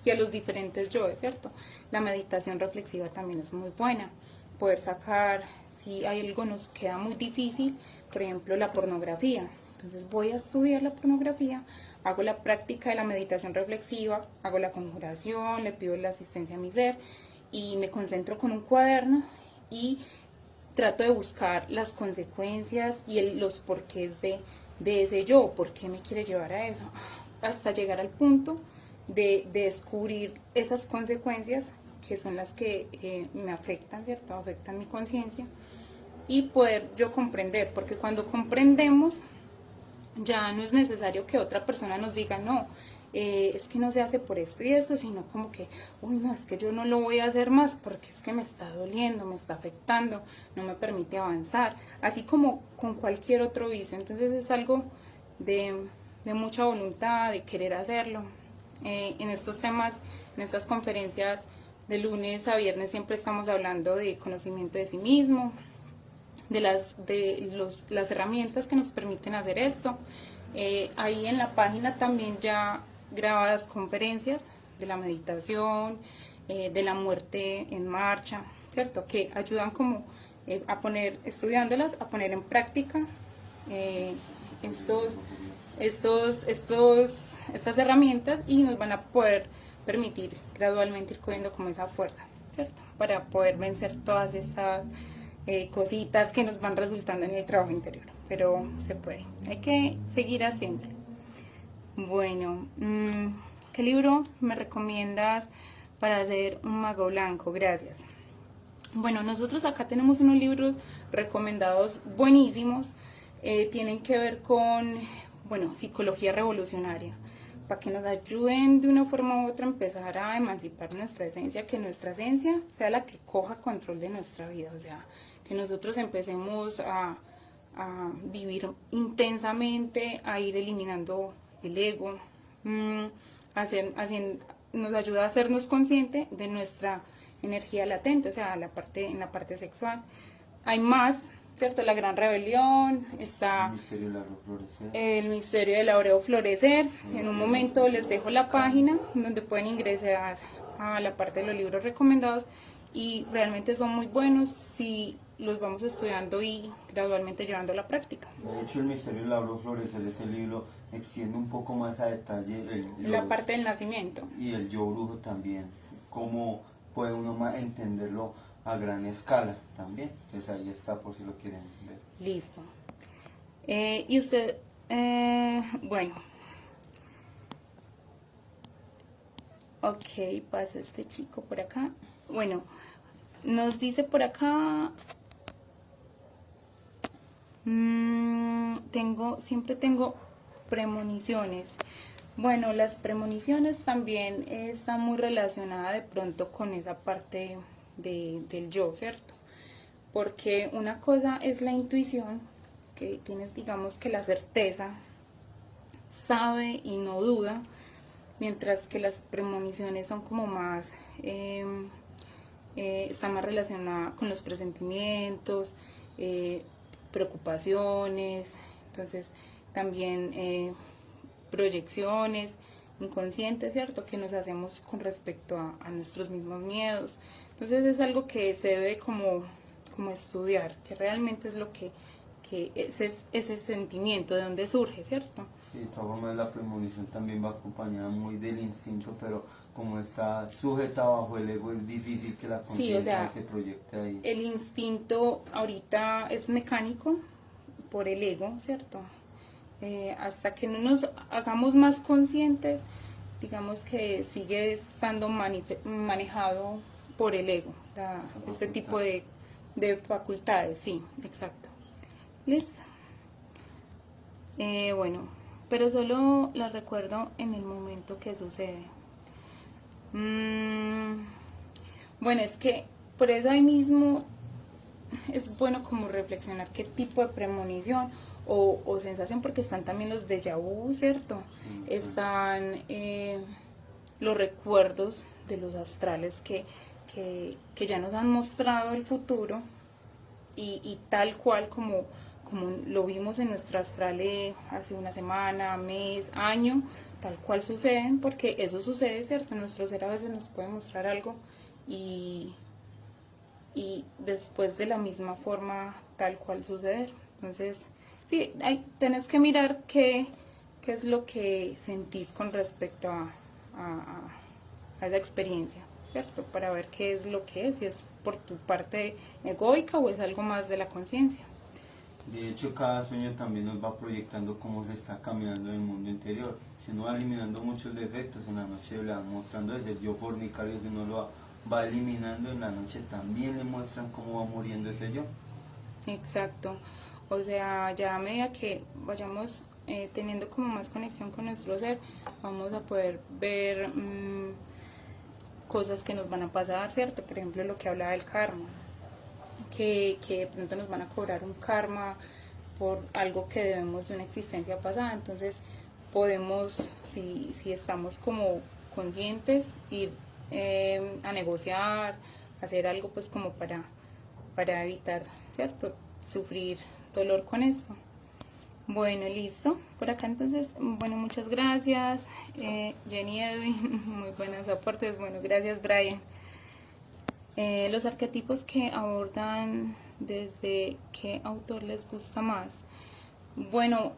y a los diferentes yoes, ¿cierto? La meditación reflexiva también es muy buena. Poder sacar, si hay algo nos queda muy difícil, por ejemplo, la pornografía. Entonces voy a estudiar la pornografía, hago la práctica de la meditación reflexiva, hago la conjuración, le pido la asistencia a mi ser y me concentro con un cuaderno y trato de buscar las consecuencias y los porqués de ese yo, por qué me quiere llevar a eso, hasta llegar al punto de descubrir esas consecuencias que son las que me afectan, ¿cierto? Afectan mi conciencia y poder yo comprender, porque cuando comprendemos ya no es necesario que otra persona nos diga, no, es que no se hace por esto y esto, sino como que, uy, no, es que yo no lo voy a hacer más porque es que me está doliendo, me está afectando, no me permite avanzar, así como con cualquier otro vicio. Entonces es algo de mucha voluntad, de querer hacerlo. En estos temas, en estas conferencias de lunes a viernes siempre estamos hablando de conocimiento de sí mismo, de las herramientas que nos permiten hacer esto. Ahí en la página también ya grabadas conferencias de la meditación, de la muerte en marcha, ¿cierto? Que ayudan como a poner, estudiándolas, a poner en práctica estas herramientas y nos van a poder permitir gradualmente ir cogiendo como esa fuerza, ¿cierto? Para poder vencer todas estas cositas que nos van resultando en el trabajo interior, pero se puede, hay que seguir haciéndolo. Bueno, ¿qué libro me recomiendas para hacer un mago blanco? Gracias. Bueno, nosotros acá tenemos unos libros recomendados buenísimos, tienen que ver con, bueno, psicología revolucionaria, para que nos ayuden de una forma u otra a empezar a emancipar nuestra esencia, que nuestra esencia sea la que coja control de nuestra vida, o sea, que nosotros empecemos a vivir intensamente, a ir eliminando el ego, nos ayuda a hacernos consciente de nuestra energía latente, o sea, en la parte sexual. Hay más, ¿cierto? La Gran Rebelión, El está misterio del árbol florecer. el misterio del áureo florecer. En un momento les dejo la página donde pueden ingresar a la parte de los libros recomendados y realmente son muy buenos si los vamos estudiando y gradualmente llevando a la práctica. De hecho, el misterio del árbol florecer, ese libro extiende un poco más a detalle La parte del nacimiento. y el yo brujo también, cómo puede uno más entenderlo a gran escala también. Entonces ahí está por si lo quieren ver. Listo. Y usted, bueno. Ok, pasa este chico por acá. Bueno, nos dice por acá, siempre tengo premoniciones. Bueno, las premoniciones también están muy relacionadas de pronto con esa parte del yo, ¿cierto? Porque una cosa es la intuición, que tienes, digamos, que la certeza, sabe y no duda, mientras que las premoniciones son como más, están más relacionadas con los presentimientos, preocupaciones, entonces también proyecciones inconscientes, ¿cierto? Que nos hacemos con respecto a nuestros mismos miedos. Entonces es algo que se debe como estudiar, que realmente es lo que ese sentimiento, de dónde surge, ¿cierto? Sí, de todas formas la premonición también va acompañada muy del instinto, pero como está sujeta bajo el ego, es difícil que la conciencia o sea, se proyecte ahí. El instinto ahorita es mecánico por el ego, ¿cierto? Hasta que no nos hagamos más conscientes, digamos que sigue estando manejado por el ego, este tipo de facultades, sí, exacto. ¿Listo? Bueno, pero solo la recuerdo en el momento que sucede. Bueno, es que por eso ahí mismo es bueno como reflexionar qué tipo de premonición o sensación, porque están también los déjà vu, ¿cierto? Están los recuerdos de los astrales que ya nos han mostrado el futuro y tal cual como lo vimos en nuestra astral hace una semana, mes, año, tal cual suceden, porque eso sucede, ¿cierto? Nuestro ser a veces nos puede mostrar algo y después de la misma forma tal cual suceder. Entonces, sí, tenés que mirar qué es lo que sentís con respecto a esa experiencia, ¿cierto? Para ver qué es lo que es, si es por tu parte egoica o es algo más de la conciencia. De hecho, cada sueño también nos va proyectando cómo se está caminando en el mundo interior. Si uno va eliminando muchos defectos, en la noche le van mostrando ese yo fornicario, si uno lo va eliminando, en la noche también le muestran cómo va muriendo ese yo. Exacto. O sea, ya a medida que vayamos teniendo como más conexión con nuestro ser, vamos a poder ver cosas que nos van a pasar, ¿cierto? Por ejemplo, lo que hablaba del karma. Que de pronto nos van a cobrar un karma por algo que debemos de una existencia pasada. Entonces podemos, si estamos como conscientes, ir a negociar, hacer algo pues como para evitar, ¿cierto? Sufrir dolor con esto. Bueno, listo. Por acá entonces, bueno, muchas gracias Jenny, Edwin, muy buenos aportes. Bueno, gracias Brian. Los arquetipos que abordan, ¿desde qué autor les gusta más? Bueno,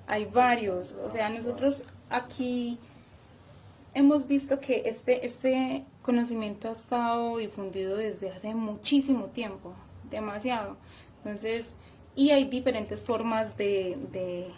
hay varios. O sea, nosotros aquí hemos visto que este conocimiento ha estado difundido desde hace muchísimo tiempo, demasiado. Entonces, y hay diferentes formas de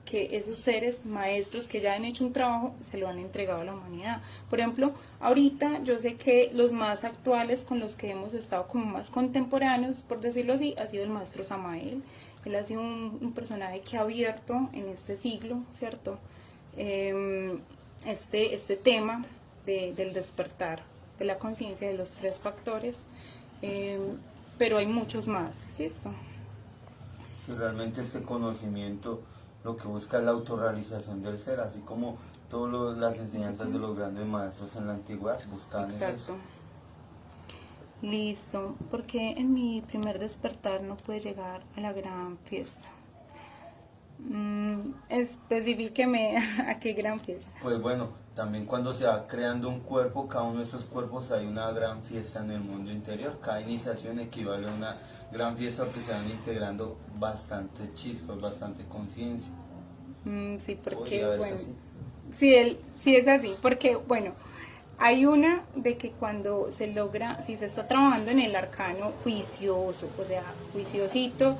que esos seres maestros que ya han hecho un trabajo se lo han entregado a la humanidad. Por ejemplo, ahorita yo sé que los más actuales con los que hemos estado como más contemporáneos, por decirlo así, ha sido el maestro Samael. Él ha sido un personaje que ha abierto en este siglo, ¿cierto? Este tema del despertar de la conciencia, de los 3 factores, pero hay muchos más, ¿listo? Si realmente este conocimiento lo que busca es la autorrealización del ser, así como todas las enseñanzas de los grandes maestros en la antigüedad buscaban eso. Listo, porque en mi primer despertar no pude llegar a la gran fiesta. Especifíqueme a qué gran fiesta. Pues bueno, también cuando se va creando un cuerpo, cada uno de esos cuerpos hay una gran fiesta en el mundo interior. Cada iniciación equivale a una gran fiesta porque se van integrando bastante chispas, bastante conciencia. Sí, porque Podría verse bueno, así. sí es así, porque bueno, hay una de que cuando se logra, si se está trabajando en el arcano juicioso, o sea, juiciosito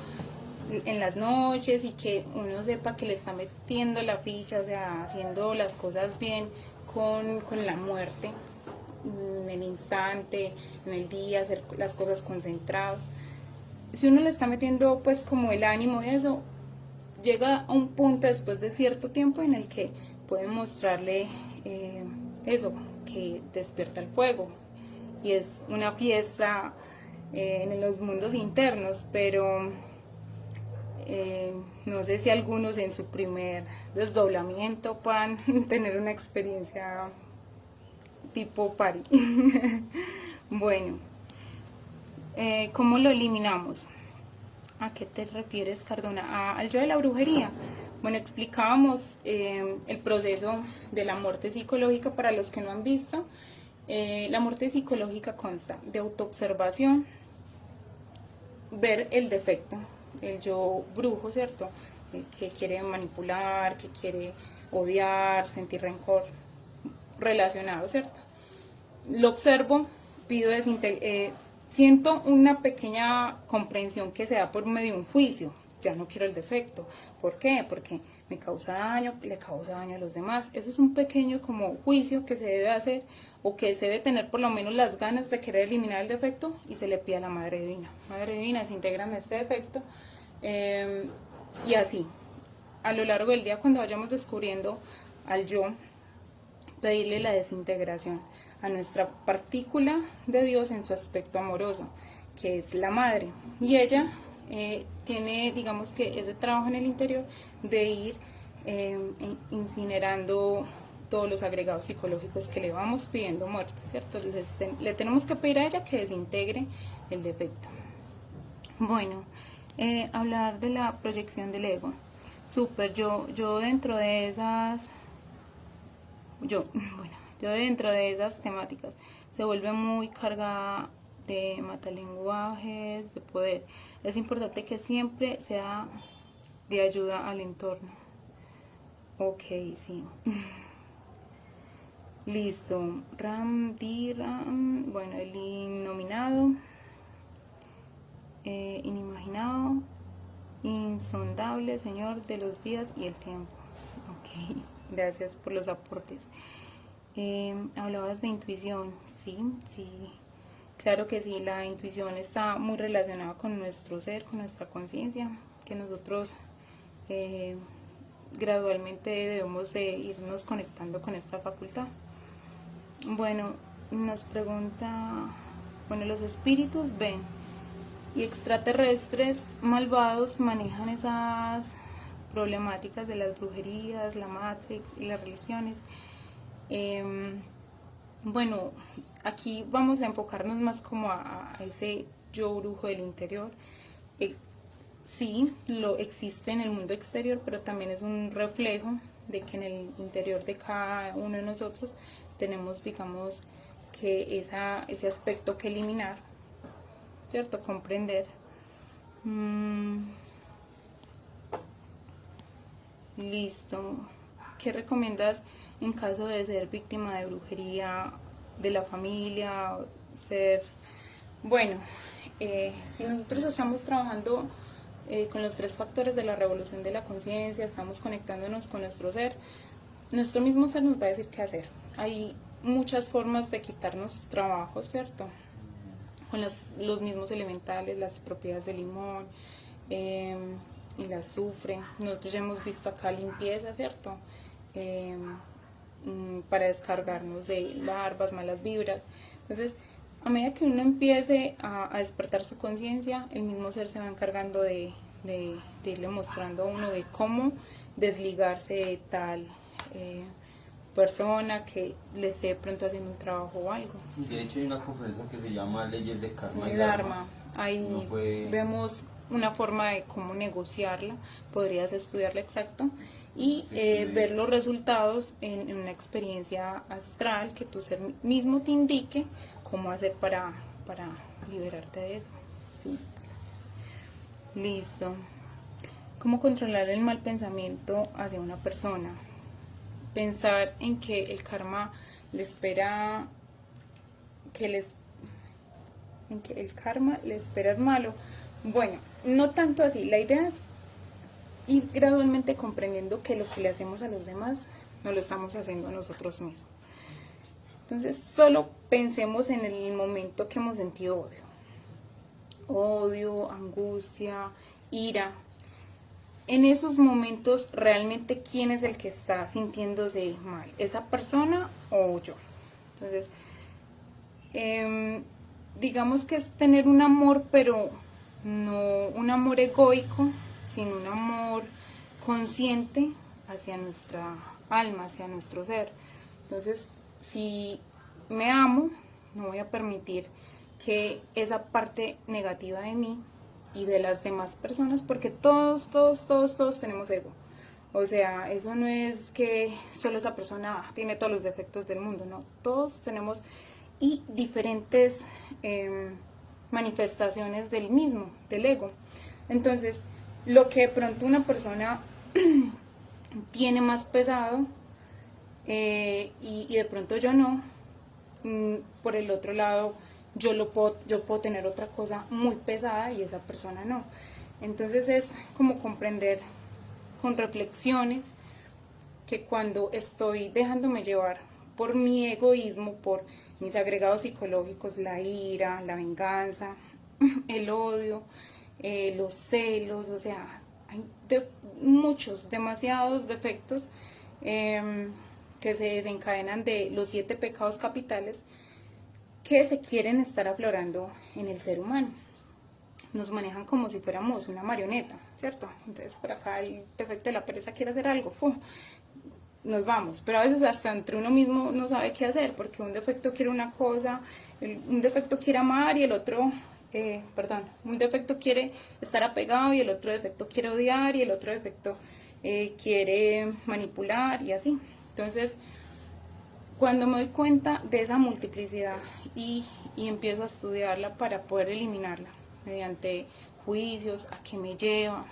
en las noches y que uno sepa que le está metiendo la ficha, o sea, haciendo las cosas bien con la muerte, en el instante, en el día, hacer las cosas concentrados. Si uno le está metiendo pues como el ánimo y eso, llega a un punto después de cierto tiempo en el que pueden mostrarle eso, que despierta el fuego. Y es una fiesta en los mundos internos, pero no sé si algunos en su primer desdoblamiento puedan tener una experiencia tipo party. Bueno, ¿cómo lo eliminamos? ¿A qué te refieres, Cardona? ¿Al yo de la brujería? Bueno, explicábamos el proceso de la muerte psicológica para los que no han visto. La muerte psicológica consta de autoobservación, ver el defecto, el yo brujo, ¿cierto? Que quiere manipular, que quiere odiar, sentir rencor, relacionado, ¿cierto? Lo observo, pido siento una pequeña comprensión que se da por medio de un juicio. Ya no quiero el defecto. ¿Por qué? Porque me causa daño, le causa daño a los demás. Eso es un pequeño como juicio que se debe hacer o que se debe tener por lo menos las ganas de querer eliminar el defecto y se le pide a la Madre Divina. Madre Divina, desintégrame este defecto. Y así, a lo largo del día cuando vayamos descubriendo al yo, pedirle la desintegración a nuestra partícula de Dios en su aspecto amoroso, que es la madre. Y ella tiene, digamos que ese trabajo en el interior de ir incinerando todos los agregados psicológicos que le vamos pidiendo muerte, ¿cierto? Le tenemos que pedir a ella que desintegre el defecto. Bueno, hablar de la proyección del ego. Súper, yo dentro de esas... Yo dentro de esas temáticas se vuelve muy cargada de matalenguajes, de poder. Es importante que siempre sea de ayuda al entorno. Ok, sí. Listo. Bueno, el innominado, inimaginado, insondable, Señor de los días y el tiempo. Ok, gracias por los aportes. Hablabas de intuición, sí, claro que sí, la intuición está muy relacionada con nuestro ser, con nuestra conciencia, que nosotros gradualmente debemos de irnos conectando con esta facultad. Bueno, nos pregunta, los espíritus ven y extraterrestres malvados manejan esas problemáticas de las brujerías, la Matrix y las religiones. Aquí vamos a enfocarnos más como a ese yo brujo del interior. Sí, lo existe en el mundo exterior, pero también es un reflejo de que en el interior de cada uno de nosotros tenemos, digamos, que ese aspecto que eliminar, ¿cierto? Comprender. Listo. ¿Qué recomiendas en caso de ser víctima de brujería de la familia? Si nosotros estamos trabajando con los 3 factores de la revolución de la conciencia, estamos conectándonos con nuestro ser, nuestro mismo ser nos va a decir qué hacer. Hay muchas formas de quitarnos trabajos, ¿cierto? Con los mismos elementales, las propiedades del limón y el azufre. Nosotros ya hemos visto acá limpieza, ¿cierto? Para descargarnos de larvas, malas vibras. Entonces, a medida que uno empiece a despertar su conciencia, el mismo ser se va encargando de irle mostrando a uno de cómo desligarse de tal persona que le esté de pronto haciendo un trabajo o algo. De hecho hay una conferencia que se llama Leyes de Karma y El Dharma. Dharma, ahí No puede- vemos una forma de cómo negociarla, podrías estudiarla exacto y Sí, ver los resultados en una experiencia astral que tu ser mismo te indique cómo hacer para liberarte de eso. Sí, gracias. Listo. ¿Cómo controlar el mal pensamiento hacia una persona? Pensar en que el karma le espera, en que el karma le espera es malo. Bueno, no tanto así. La idea es ir gradualmente comprendiendo que lo que le hacemos a los demás no lo estamos haciendo a nosotros mismos. Entonces, solo pensemos en el momento que hemos sentido odio, angustia, ira. En esos momentos, realmente, ¿quién es el que está sintiéndose mal? ¿Esa persona o yo? Entonces, digamos que es tener un amor, pero no un amor egoico, sino un amor consciente hacia nuestra alma, hacia nuestro ser. Entonces, si me amo, no voy a permitir que esa parte negativa de mí y de las demás personas, porque todos tenemos ego. O sea, eso no es que solo esa persona tiene todos los defectos del mundo, no, todos tenemos y diferentes manifestaciones del mismo, del ego. Entonces, lo que de pronto una persona tiene más pesado y de pronto yo no, por el otro lado, yo puedo tener otra cosa muy pesada y esa persona no. Entonces es como comprender con reflexiones que cuando estoy dejándome llevar por mi egoísmo, por mis agregados psicológicos, la ira, la venganza, el odio, los celos, o sea, hay demasiados defectos que se desencadenan de los 7 pecados capitales que se quieren estar aflorando en el ser humano. Nos manejan como si fuéramos una marioneta, ¿cierto? Entonces por acá el defecto de la pereza quiere hacer algo, nos vamos, pero a veces hasta entre uno mismo no sabe qué hacer, porque un defecto quiere una cosa, un defecto quiere amar y el otro, un defecto quiere estar apegado y el otro defecto quiere odiar y el otro defecto quiere manipular y así. Entonces, cuando me doy cuenta de esa multiplicidad y empiezo a estudiarla para poder eliminarla mediante juicios, a qué me lleva,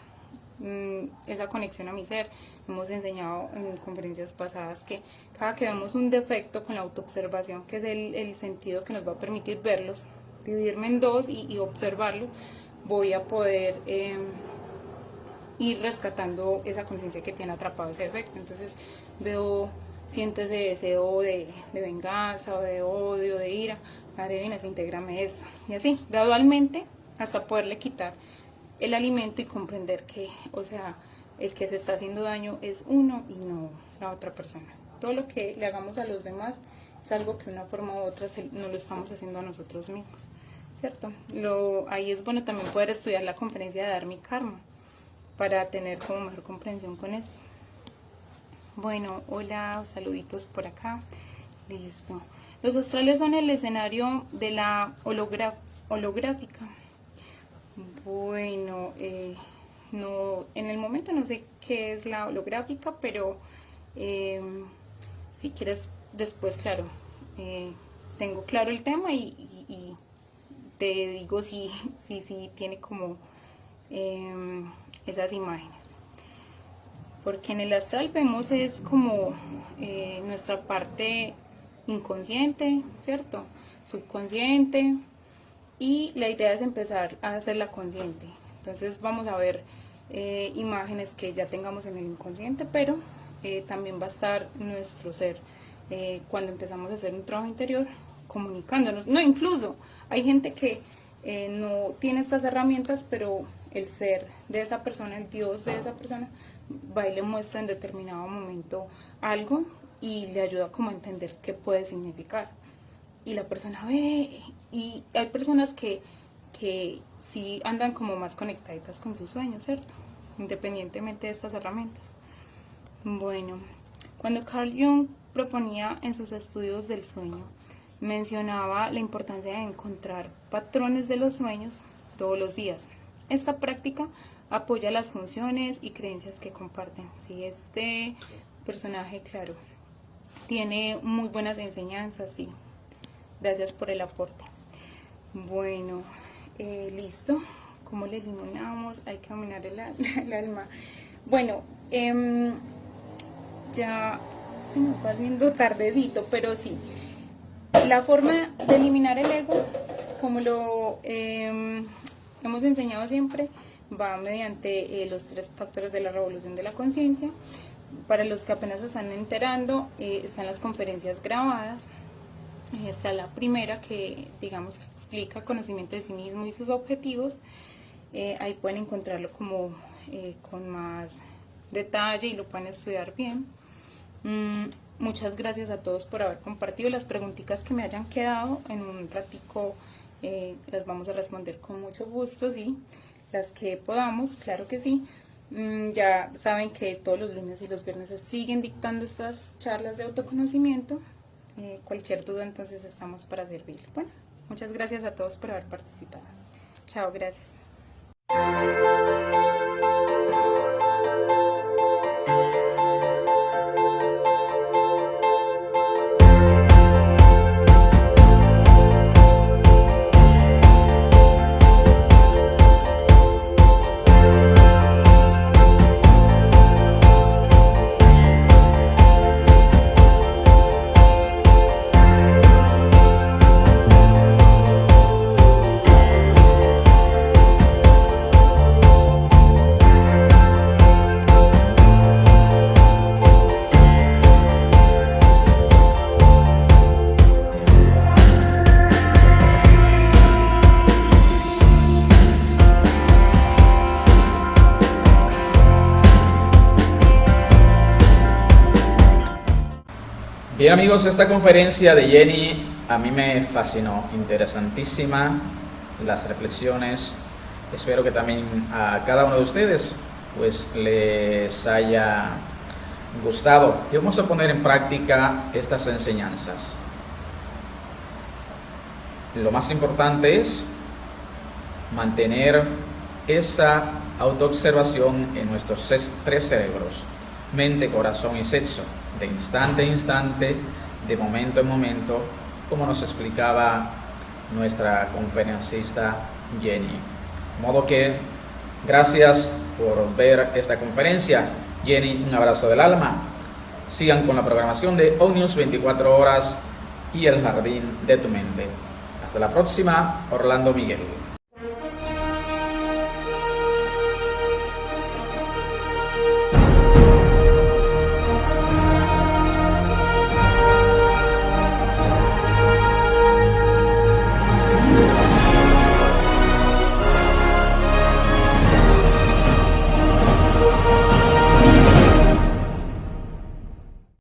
esa conexión a mi ser. Hemos enseñado en conferencias pasadas que cada que vemos un defecto con la autoobservación, que es el sentido que nos va a permitir verlos, dividirme en dos y observarlos, voy a poder ir rescatando esa conciencia que tiene atrapado ese defecto. Entonces siento ese deseo de venganza, o de odio, de ira. Madre Divina, intégrame eso. Y así, gradualmente, hasta poderle quitar el alimento y comprender que, o sea, el que se está haciendo daño es uno y no la otra persona. Todo lo que le hagamos a los demás es algo que de una forma u otra no lo estamos haciendo a nosotros mismos, ¿cierto? Ahí es bueno también poder estudiar la conferencia de Dharma y Karma para tener como mejor comprensión con esto. Bueno, hola, saluditos por acá. Listo. Los astrales son el escenario de la holográfica. Bueno, no, en el momento no sé qué es la holográfica, pero si quieres después, claro, tengo claro el tema y te digo si tiene como esas imágenes. Porque en el astral vemos es como nuestra parte inconsciente, ¿cierto? Subconsciente, y la idea es empezar a hacerla consciente. Entonces vamos a ver imágenes que ya tengamos en el inconsciente, pero también va a estar nuestro ser cuando empezamos a hacer un trabajo interior comunicándonos. No, incluso hay gente que no tiene estas herramientas, pero el ser de esa persona, el Dios de esa persona, va y le muestra en determinado momento algo y le ayuda como a entender qué puede significar. Y la persona ve, y hay personas que sí andan como más conectadas con sus sueños, ¿cierto? Independientemente de estas herramientas. Bueno, cuando Carl Jung proponía en sus estudios del sueño, mencionaba la importancia de encontrar patrones de los sueños todos los días. Esta práctica apoya las funciones y creencias que comparten. Sí, este personaje, claro, tiene muy buenas enseñanzas, sí. Gracias por el aporte. Bueno, listo. ¿Cómo le eliminamos? Hay que dominar el alma. Bueno, ya se nos va haciendo tardecito, pero sí. La forma de eliminar el ego, como lo hemos enseñado siempre, va mediante los 3 factores de la revolución de la conciencia. Para los que apenas se están enterando, están las conferencias grabadas. Está la primera que, digamos, que explica conocimiento de sí mismo y sus objetivos. Ahí pueden encontrarlo como con más detalle y lo pueden estudiar bien. Muchas gracias a todos por haber compartido. Las preguntitas que me hayan quedado en un ratico las vamos a responder con mucho gusto, sí. Las que podamos, claro que sí. Ya saben que todos los lunes y los viernes se siguen dictando estas charlas de autoconocimiento. Cualquier duda, entonces estamos para servirle. Bueno, muchas gracias a todos por haber participado. Chao, gracias. Bien amigos, esta conferencia de Jenny a mí me fascinó, interesantísima las reflexiones. Espero que también a cada uno de ustedes pues les haya gustado. Y vamos a poner en práctica estas enseñanzas. Lo más importante es mantener esa autoobservación en nuestros 3 cerebros: mente, corazón y sexo, de instante a instante, de momento en momento, como nos explicaba nuestra conferencista Jenny. De modo que, gracias por ver esta conferencia. Jenny, un abrazo del alma. Sigan con la programación de ONews 24 horas y el jardín de tu mente. Hasta la próxima, Orlando Miguel.